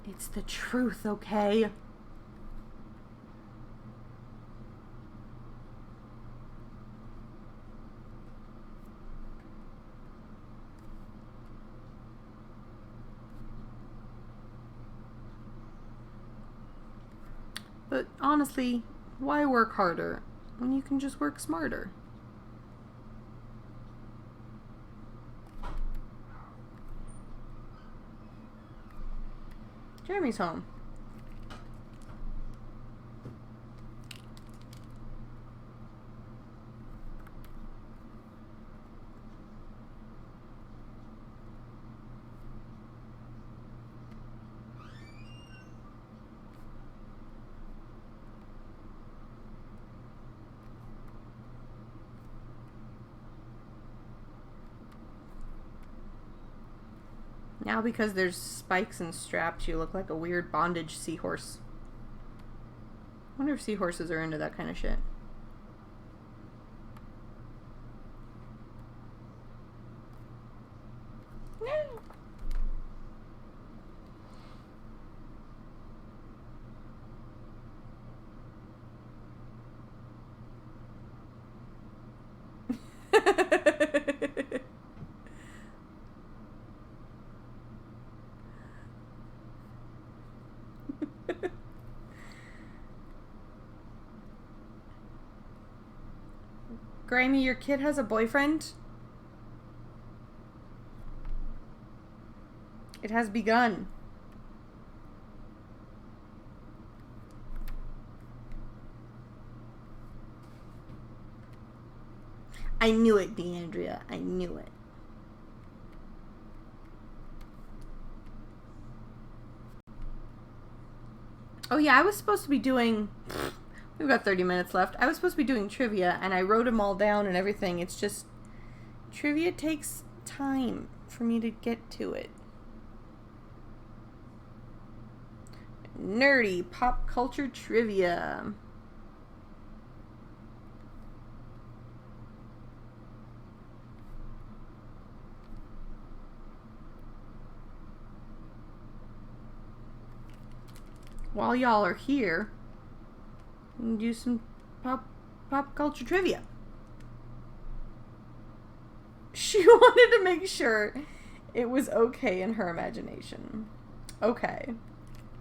It's the truth, okay? But honestly, why work harder when you can just work smarter? Jeremy's home. Now because there's spikes and straps, you look like a weird bondage seahorse. I wonder if seahorses are into that kind of shit. Grammy, your kid has a boyfriend? It has begun. I knew it, Deandria. I knew it. Oh yeah, I was supposed to be doing... We've got 30 minutes left. I was supposed to be doing trivia, and I wrote them all down and everything. It's just... Trivia takes time for me to get to it. Nerdy pop culture trivia. While y'all are here, we can do some pop culture trivia. She wanted to make sure it was okay in her imagination. Okay.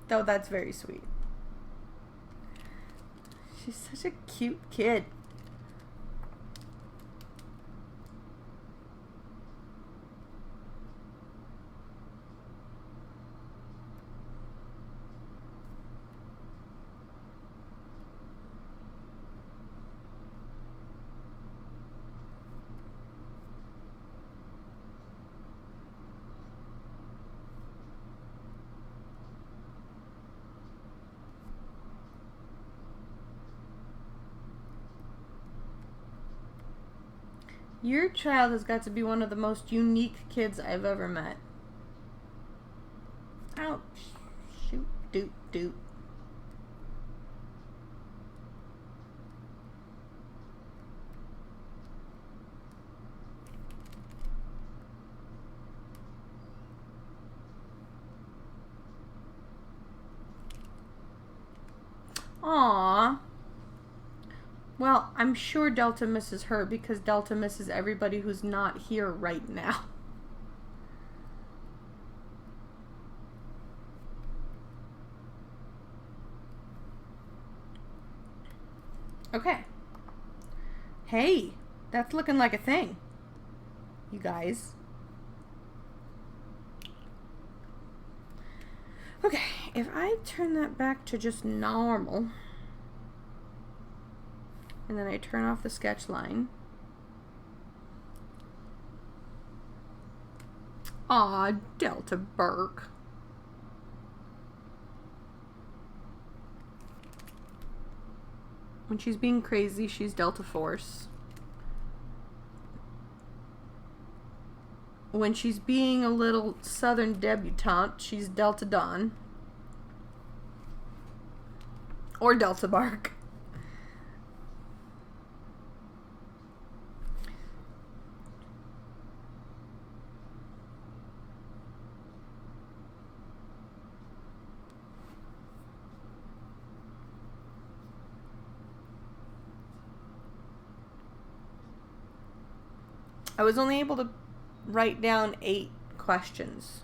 Though that's very sweet. She's such a cute kid. Your child has got to be one of the most unique kids I've ever met. Ouch. Shoot, doop, doop. Aww. Well, I'm sure Delta misses her because Delta misses everybody who's not here right now. Okay. Hey, that's looking like a thing, you guys. Okay, if I turn that back to just normal, and then I turn off the sketch line. Aw, Delta Burke. When she's being crazy, she's Delta Force. When she's being a little southern debutante, she's Delta Dawn. Or Delta Bark. I was only able to write down 8 questions.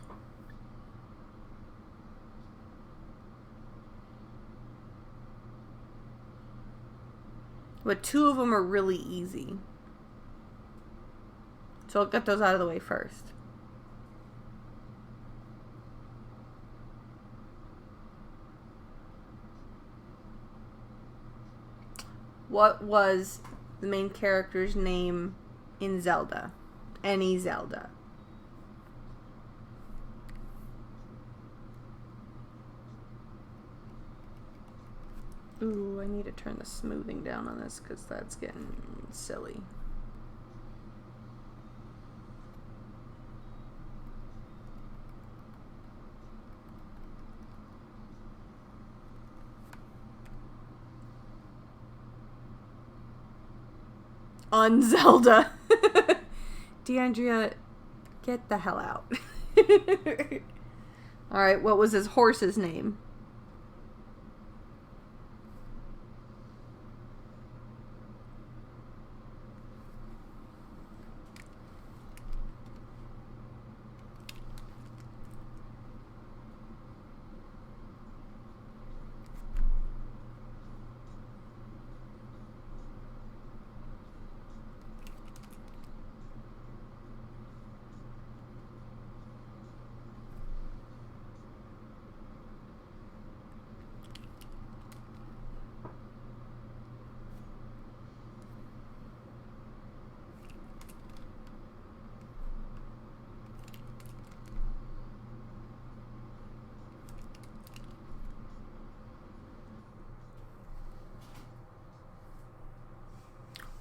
But 2 of them are really easy. So I'll get those out of the way first. What was the main character's name in Zelda? Any Zelda. Ooh, I need to turn the smoothing down on this because that's getting silly. Un-Zelda. D'Andrea, get the hell out. Alright, what was his horse's name?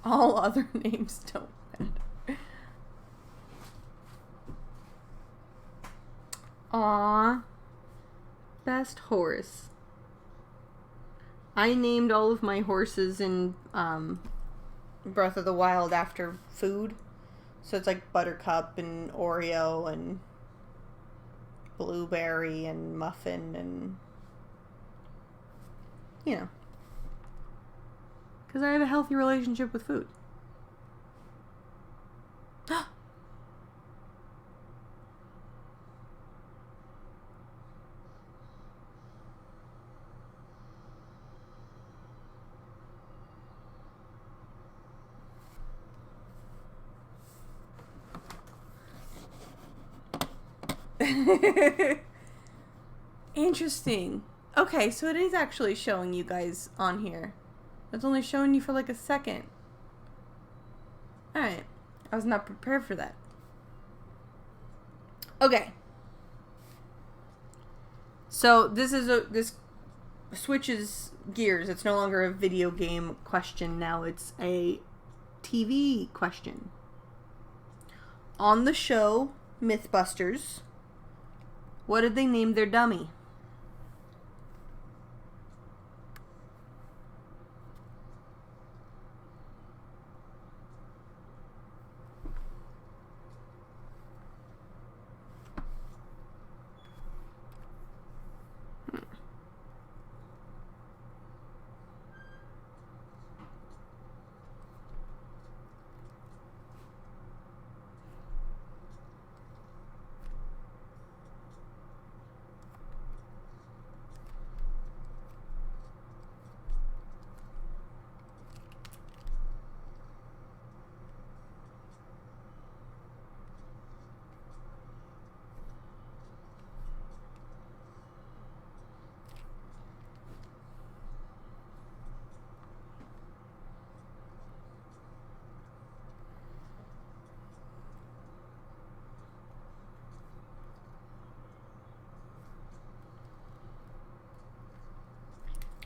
All other names don't matter. Aww. Best horse. I named all of my horses in Breath of the Wild after food. So it's like Buttercup and Oreo and Blueberry and Muffin and, you know. Because I have a healthy relationship with food. Interesting. Okay, so it is actually showing you guys on here. It's only showing you for like a second. Alright. I was not prepared for that. Okay. So this switches gears. It's no longer a video game question now. It's a TV question. On the show Mythbusters, what did they name their dummy?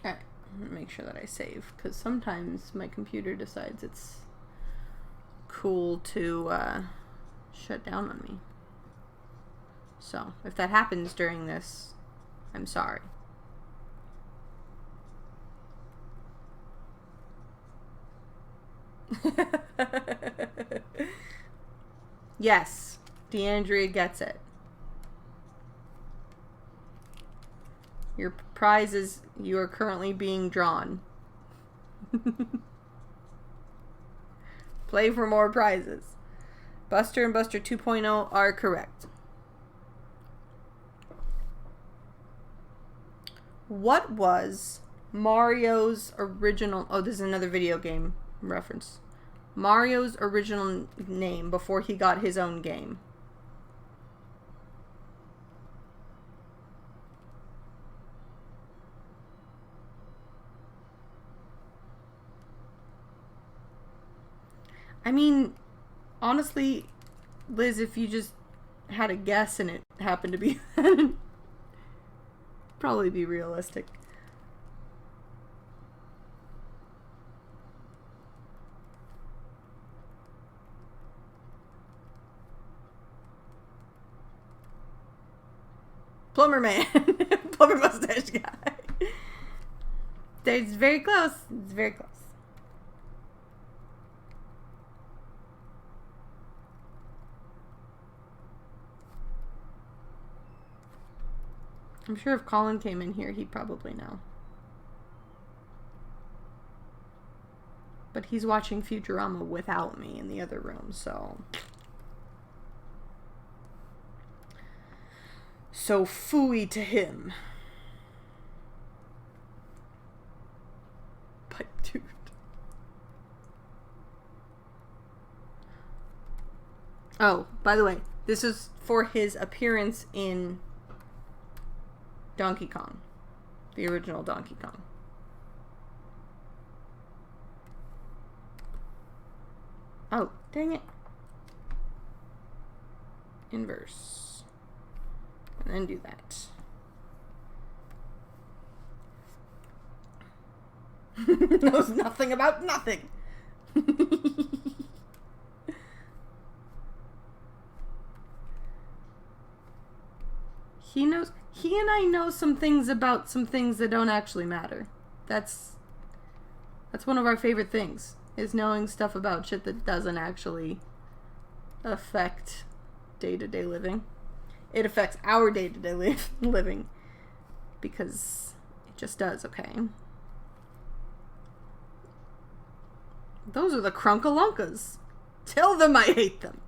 Alright, make sure that I save, because sometimes my computer decides it's cool to shut down on me. So, if that happens during this, I'm sorry. Yes, D'Andrea gets it. Your prize is you are currently being drawn. Play for more prizes. Buster and Buster 2.0 are correct. What was Mario's original... Oh, this is another video game reference. Mario's original name before he got his own game. I mean, honestly, Liz, if you just had a guess and it happened to be that, probably be realistic. Plumber Man. Plumber mustache guy. It's very close. It's very close. I'm sure if Colin came in here, he'd probably know. But he's watching Futurama without me in the other room, so... So phooey to him. But dude. Oh, by the way, this is for his appearance in Donkey Kong. The original Donkey Kong. Oh, dang it. Inverse. And then do that. Knows nothing about nothing. He and I know some things about some things that don't actually matter. That's one of our favorite things, is knowing stuff about shit that doesn't actually affect day-to-day living. It affects our day-to-day living because it just does, okay? Those are the Crunkalunkas. Tell them I hate them.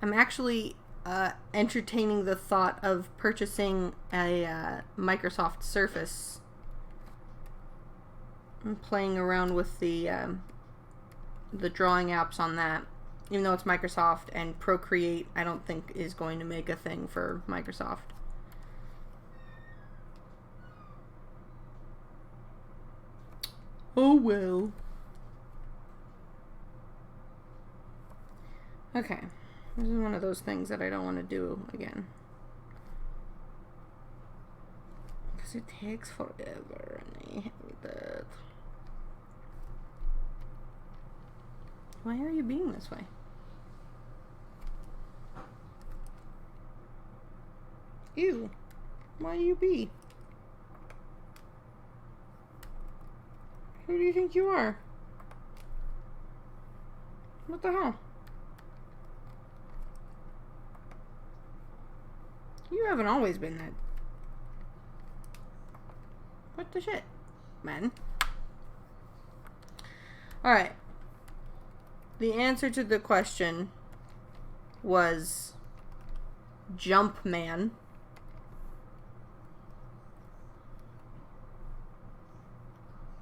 I'm actually entertaining the thought of purchasing a Microsoft Surface and playing around with the drawing apps on that. Even though it's Microsoft, and Procreate I don't think is going to make a thing for Microsoft. Oh well. Okay. This is one of those things that I don't want to do again. Because it takes forever and I hate that. Why are you being this way? Ew. Why do you be? Who do you think you are? What the hell? You haven't always been that. What the shit, man? Alright. The answer to the question was Jumpman.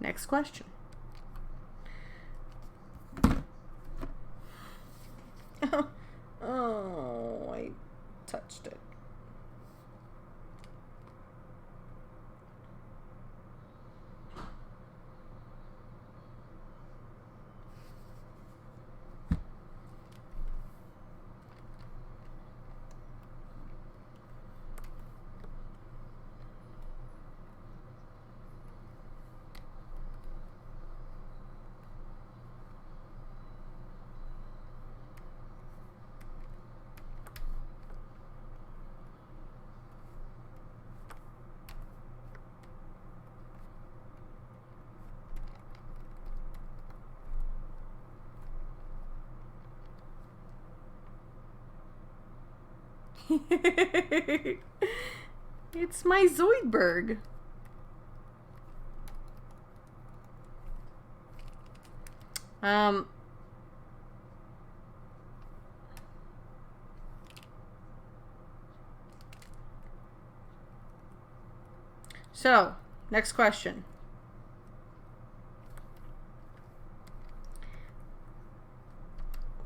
Next question. Oh, I touched it. It's my Zoidberg. So, next question.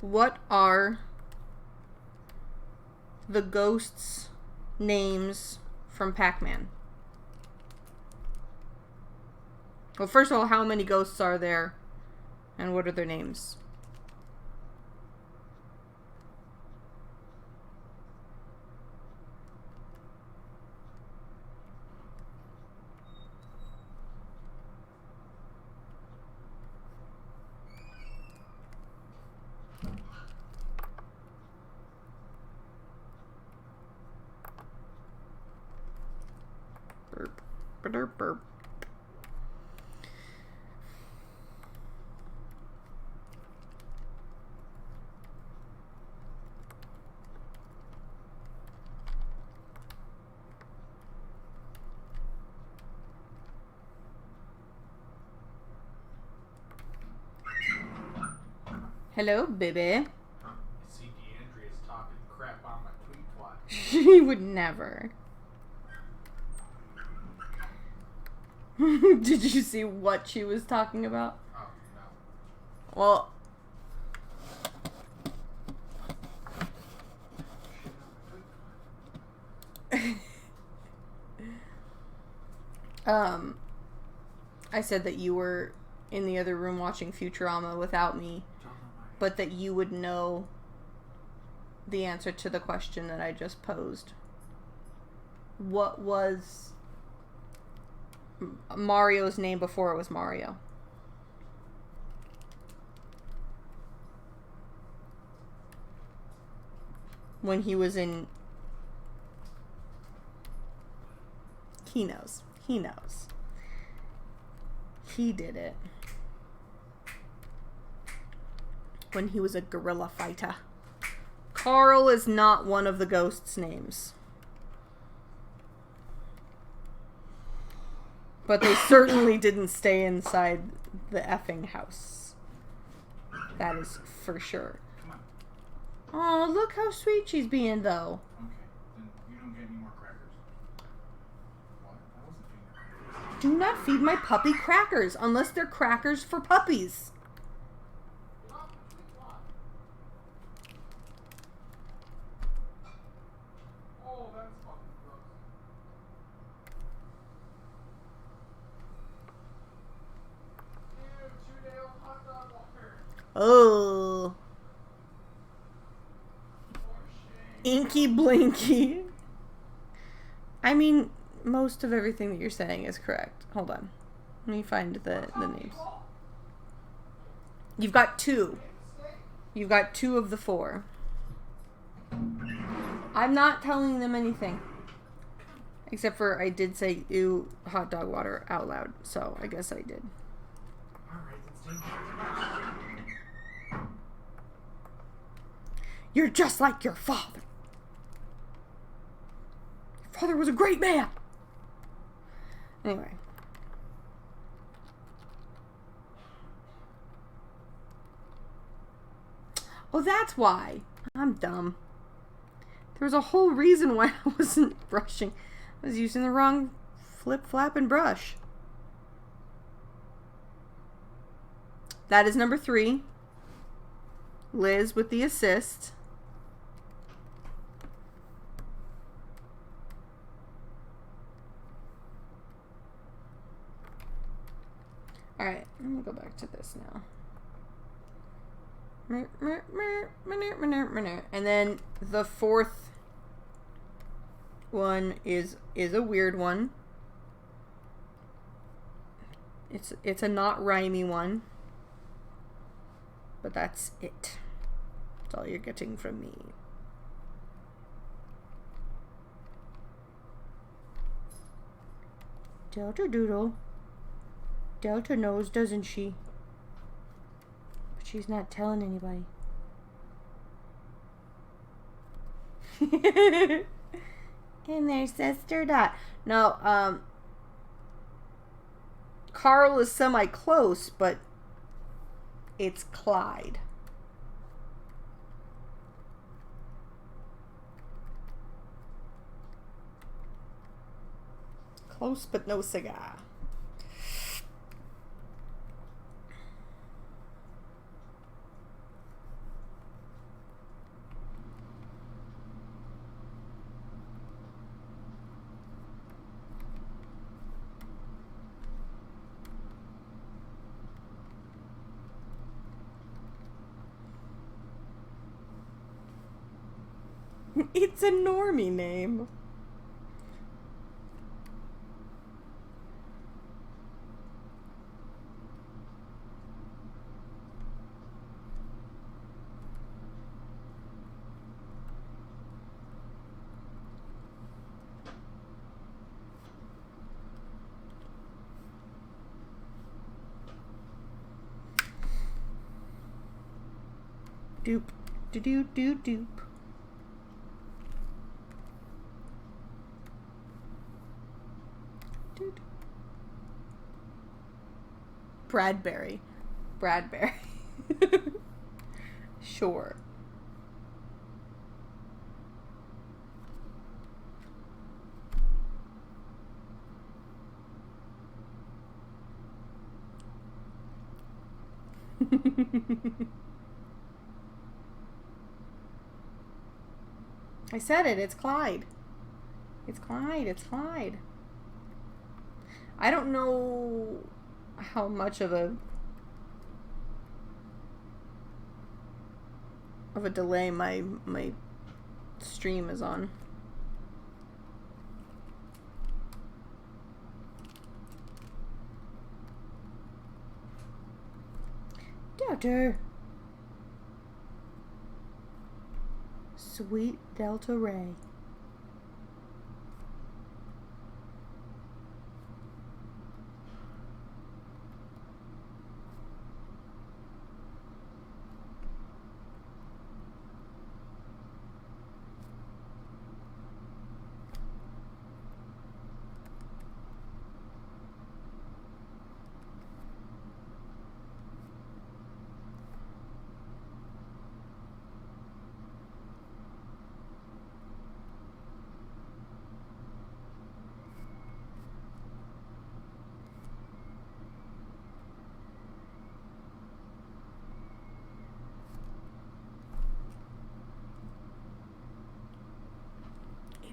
What are the ghosts' names from Pac-Man? Well, first of all, how many ghosts are there? And what are their names? Burp. Hello, baby. See, DeAndrea's talking crap on my tweet twat. She would never. Did you see what she was talking about? Oh, no. Well, I said that you were in the other room watching Futurama without me, but that you would know the answer to the question that I just posed. What was Mario's name before it was Mario? When he was in... He knows. He knows. He did it. When he was a gorilla fighter. Carl is not one of the ghosts' names. But they certainly didn't stay inside the effing house. That is for sure. Come on. Oh, look how sweet she's being, though. Okay, then you don't get any more crackers. What? I wasn't feeding her crackers. Do not feed my puppy crackers unless they're crackers for puppies. Get off the tweet twat. Oh, that's fucking gross. Ew, 2-day-old hot dog water. Oh. For shame. Inky Blinky. I mean, most of everything that you're saying is correct. Hold on. Let me find the names. You've got 2. You've got 2 of the 4. I'm not telling them anything. Except for I did say, ew, hot dog water out loud. So I guess I did. Alright, then stay here. You're just like your father. Your father was a great man. Anyway. Oh, that's why. I'm dumb. There was a whole reason why I wasn't brushing. I was using the wrong flip, flap, and brush. That is number 3. Liz with the assist. Alright, let me go back to this now. And then the 4th one is a weird one. It's a not rhymey one. But that's it. That's all you're getting from me. Delta Doodle. Delta knows, doesn't she? But she's not telling anybody. And their sister Dot. No, Carl is semi-close, but it's Clyde. Close but no cigar. It's a normie name. Doop. Doop. Doop. Bradbury. Sure. I said it. It's Clyde. It's Clyde. I don't know how much of a delay my stream is on. Doctor. Sweet Delta Ray.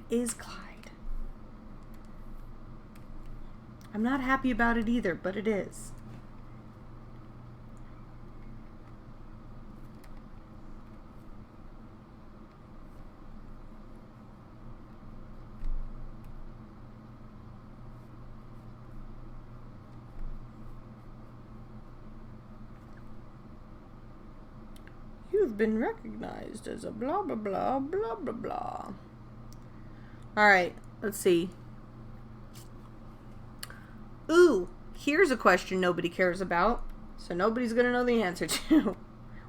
Is Clyde. I'm not happy about it either, but it is. You've been recognized as a blah blah blah blah blah blah. Alright, let's see. Ooh, here's a question nobody cares about, so nobody's gonna know the answer to.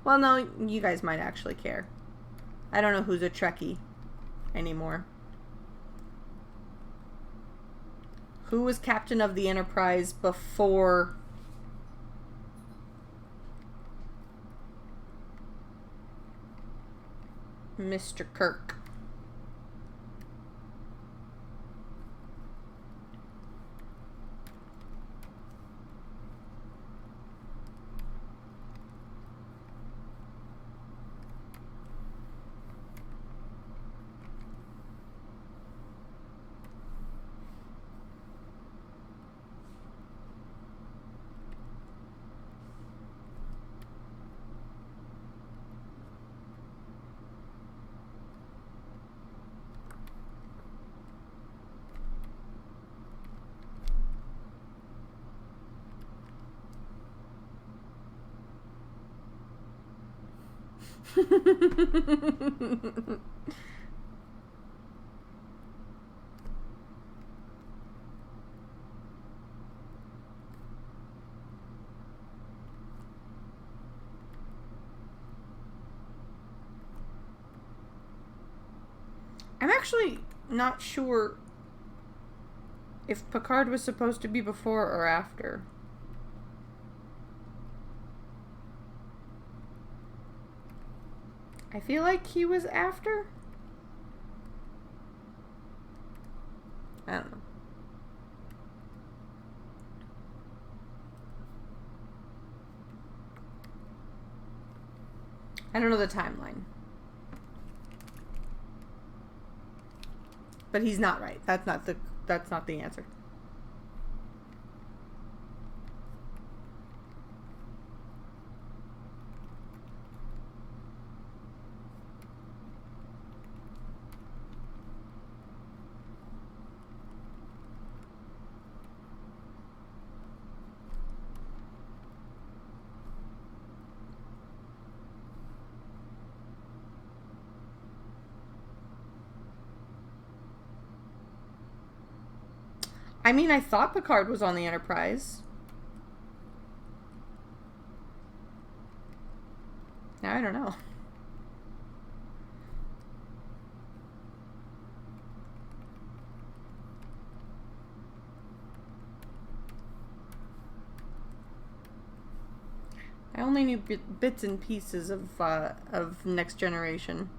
Well, no, you guys might actually care. I don't know who's a Trekkie anymore. Who was captain of the Enterprise before Mr. Kirk? I'm actually not sure if Picard was supposed to be before or after. I feel like he was after. I don't know. I don't know the timeline. But he's not right. That's not the answer. I mean, I thought Picard was on the Enterprise. Now I don't know. I only knew bits and pieces of Next Generation.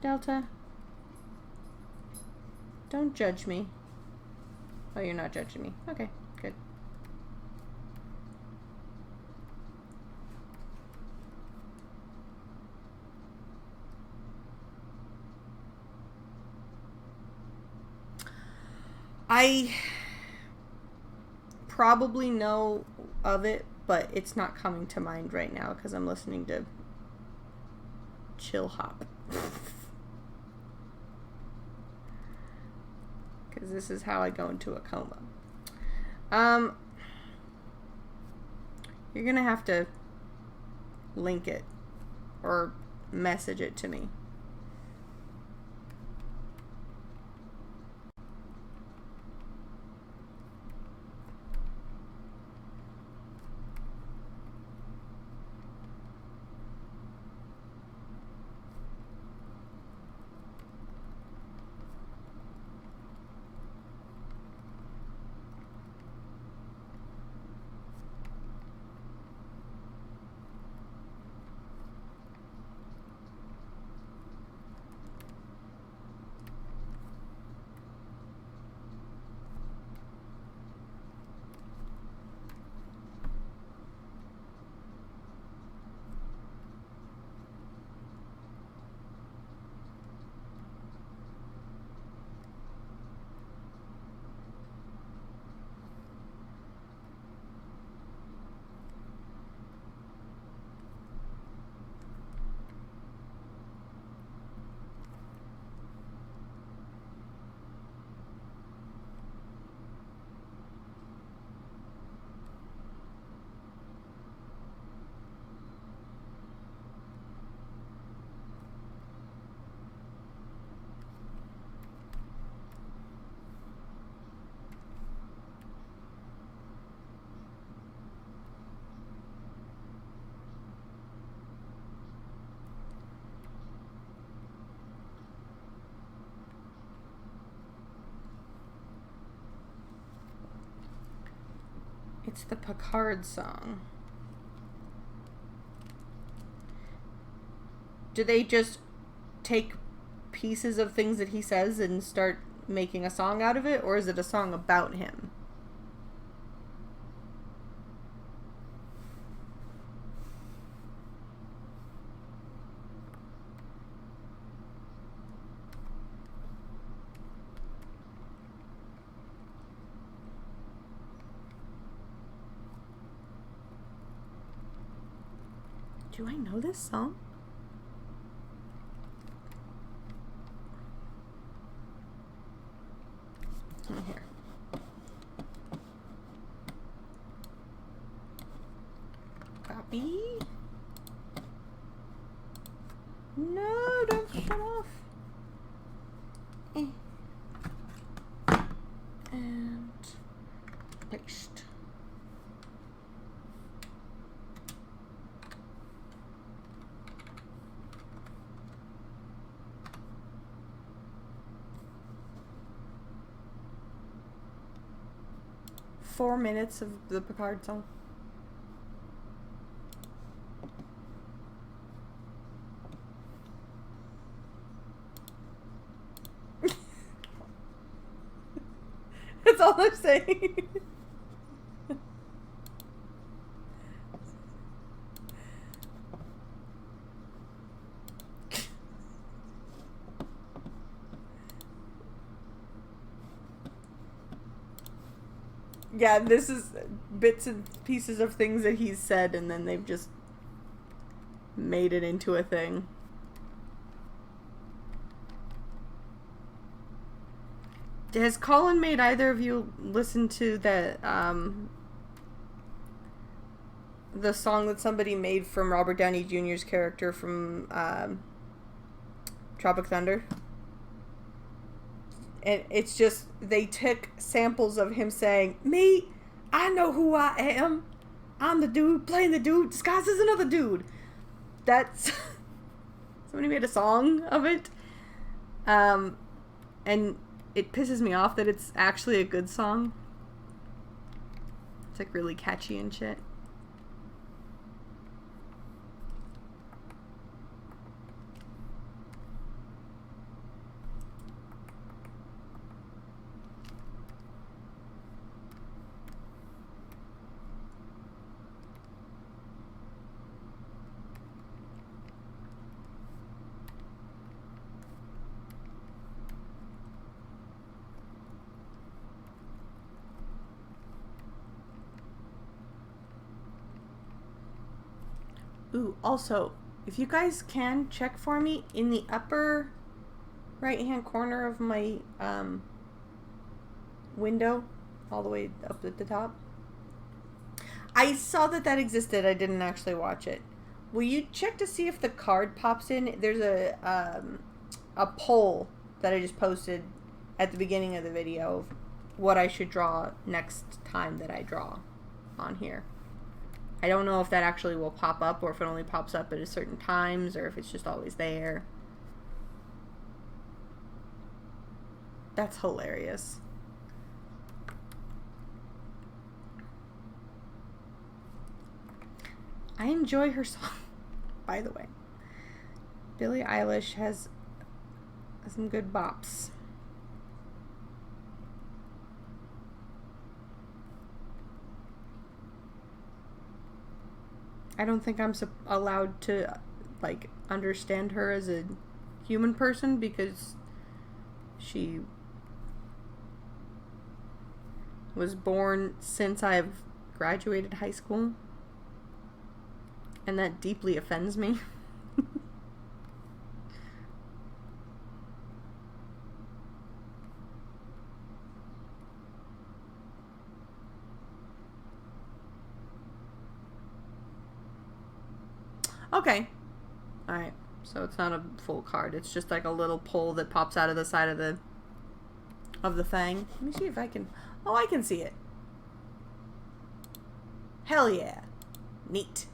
Delta, don't judge me. Oh, you're not judging me. Okay, good. I probably know of it, but it's not coming to mind right now because I'm listening to Chill Hop. Because this is how I go into a coma. You're gonna have to link it or message it to me. It's the Picard song. Do they just take pieces of things that he says and start making a song out of it, or is it a song about him? Do I know this song? Oh, here. Copy. No, don't shut off. And paste. Four minutes of the Picard song. That's all I'm saying. Yeah, this is bits and pieces of things that he's said, and then they've just made it into a thing. Has Colin made either of you listen to the song that somebody made from Robert Downey Jr.'s character from Tropic Thunder? And it's just, they took samples of him saying, "Me, I know who I am. I'm the dude playing the dude disguised as another dude." That's... Somebody made a song of it. And it pisses me off that it's actually a good song. It's like really catchy and shit. Ooh, also, if you guys can, check for me in the upper right-hand corner of my window, all the way up at the top. I saw that existed. I didn't actually watch it. Will you check to see if the card pops in? There's a poll that I just posted at the beginning of the video of what I should draw next time that I draw on here. I don't know if that actually will pop up or if it only pops up at a certain times or if it's just always there. That's hilarious. I enjoy her song, by the way. Billie Eilish has some good bops. I don't think I'm allowed to, like, understand her as a human person because she was born since I've graduated high school. And that deeply offends me. Okay. Alright. So it's not a full card. It's just like a little pole that pops out of the side of the thing. Let me see if I can... Oh, I can see it. Hell yeah. Neat.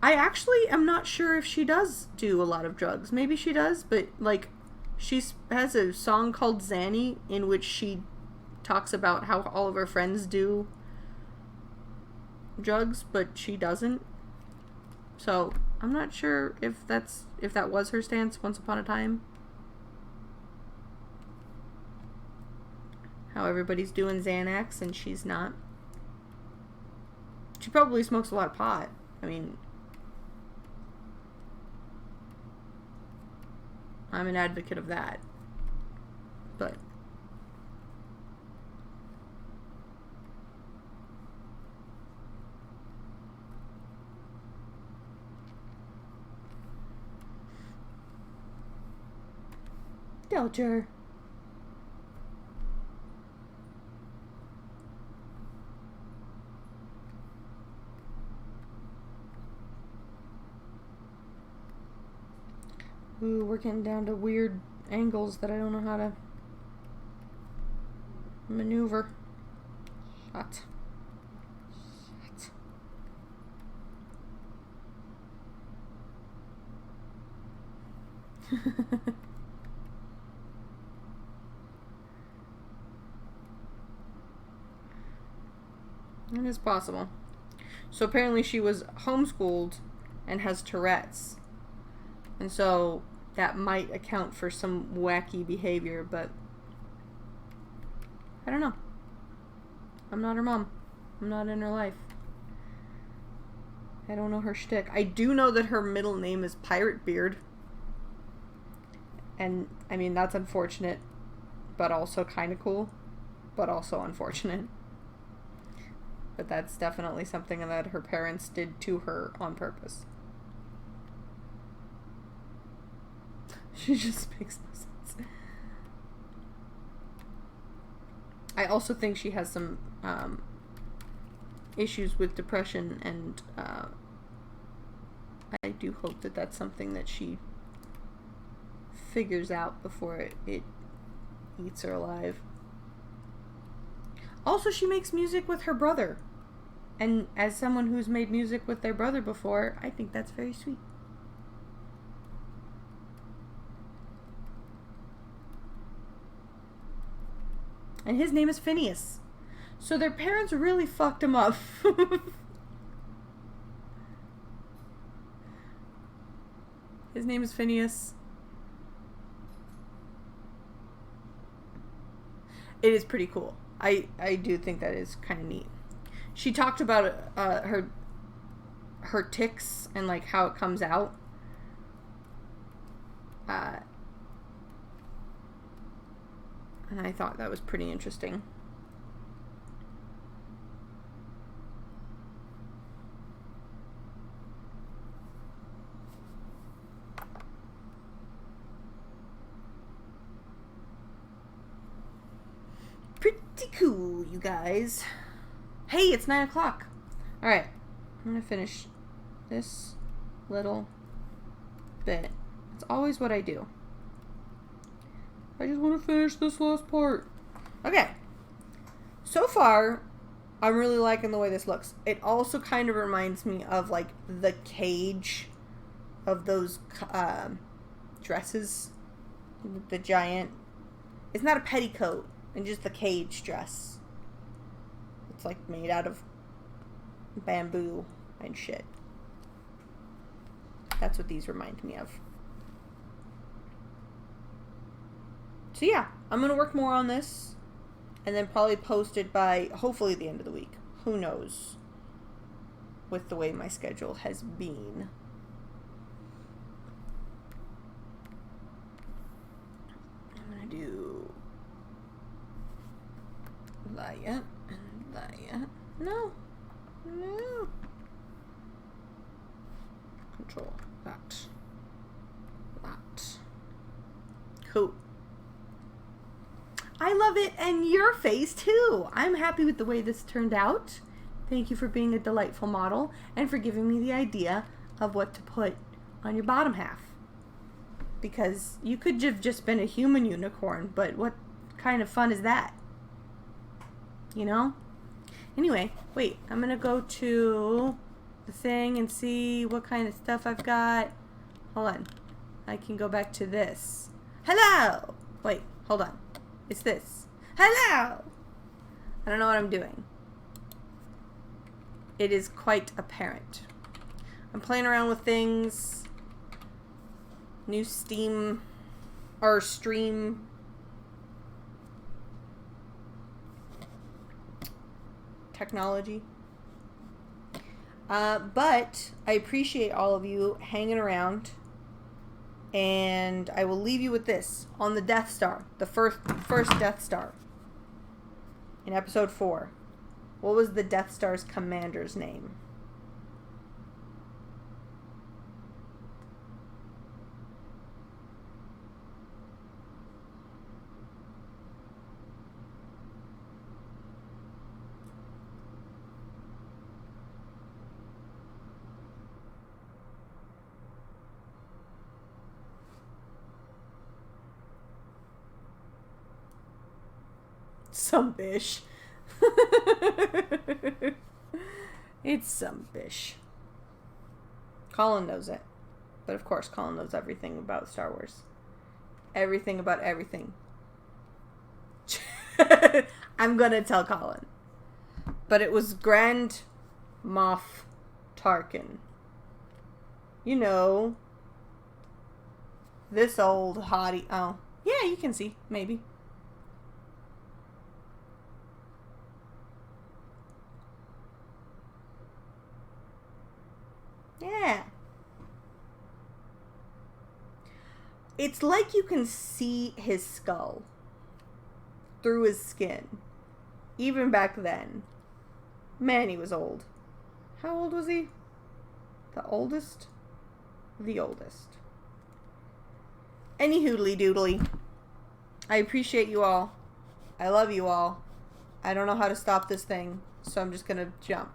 I actually am not sure if she does do a lot of drugs. Maybe she does, but like she has a song called Zanny in which she talks about how all of her friends do drugs, but she doesn't. So I'm not sure if that was her stance once upon a time. How everybody's doing Xanax and she's not. She probably smokes a lot of pot. I mean, I'm an advocate of that. But Delger. Ooh, we're getting down to weird angles that I don't know how to maneuver. Shut. Shut. It is possible. So apparently she was homeschooled and has Tourette's. And so that might account for some wacky behavior, but I don't know. I'm not her mom. I'm not in her life. I don't know her shtick. I do know that her middle name is Pirate Beard. And, I mean, that's unfortunate, but also kind of cool, but also unfortunate. But that's definitely something that her parents did to her on purpose. She just makes no sense. I also think she has some issues with depression, and I do hope that that's something that she figures out before it eats her alive. Also, she makes music with her brother. And as someone who's made music with their brother before, I think that's very sweet. And his name is Phineas. So their parents really fucked him up. His name is Phineas. It is pretty cool. I do think that is kind of neat. She talked about her tics and like how it comes out. And I thought that was pretty interesting. Pretty cool, you guys. Hey, it's 9 o'clock. Alright, I'm gonna finish this little bit. It's always what I do. I just want to finish this last part. Okay. So far, I'm really liking the way this looks. It also kind of reminds me of like the cage of those dresses. The giant. It's not a petticoat. And just the cage dress. It's like made out of bamboo and shit. That's what these remind me of. So yeah, I'm going to work more on this. And then probably post it by hopefully the end of the week. Who knows? With the way my schedule has been. I'm going to do that and that. No. Control that. Cool. I love it, and your face too. I'm happy with the way this turned out. Thank you for being a delightful model and for giving me the idea of what to put on your bottom half. Because you could have just been a human unicorn, but what kind of fun is that? You know? Anyway, wait, I'm gonna go to the thing and see what kind of stuff I've got. Hold on. I can go back to this. Hello! Wait, hold on. It's this. Hello! I don't know what I'm doing. It is quite apparent. I'm playing around with things. New stream technology. But I appreciate all of you hanging around. And I will leave you with this. On the Death Star. The first Death Star. In episode 4. What was the Death Star's commander's name? Some bish. It's some bish. Colin knows it. But of course, Colin knows everything about Star Wars. Everything about everything. I'm gonna tell Colin. But it was Grand Moff Tarkin. You know. This old hottie. Oh. Yeah, you can see. Maybe. Yeah. It's like you can see his skull through his skin. Even back then. Man, he was old. How old was he? The oldest? The oldest. Any hoodly doodly. I appreciate you all. I love you all. I don't know how to stop this thing, so I'm just gonna jump.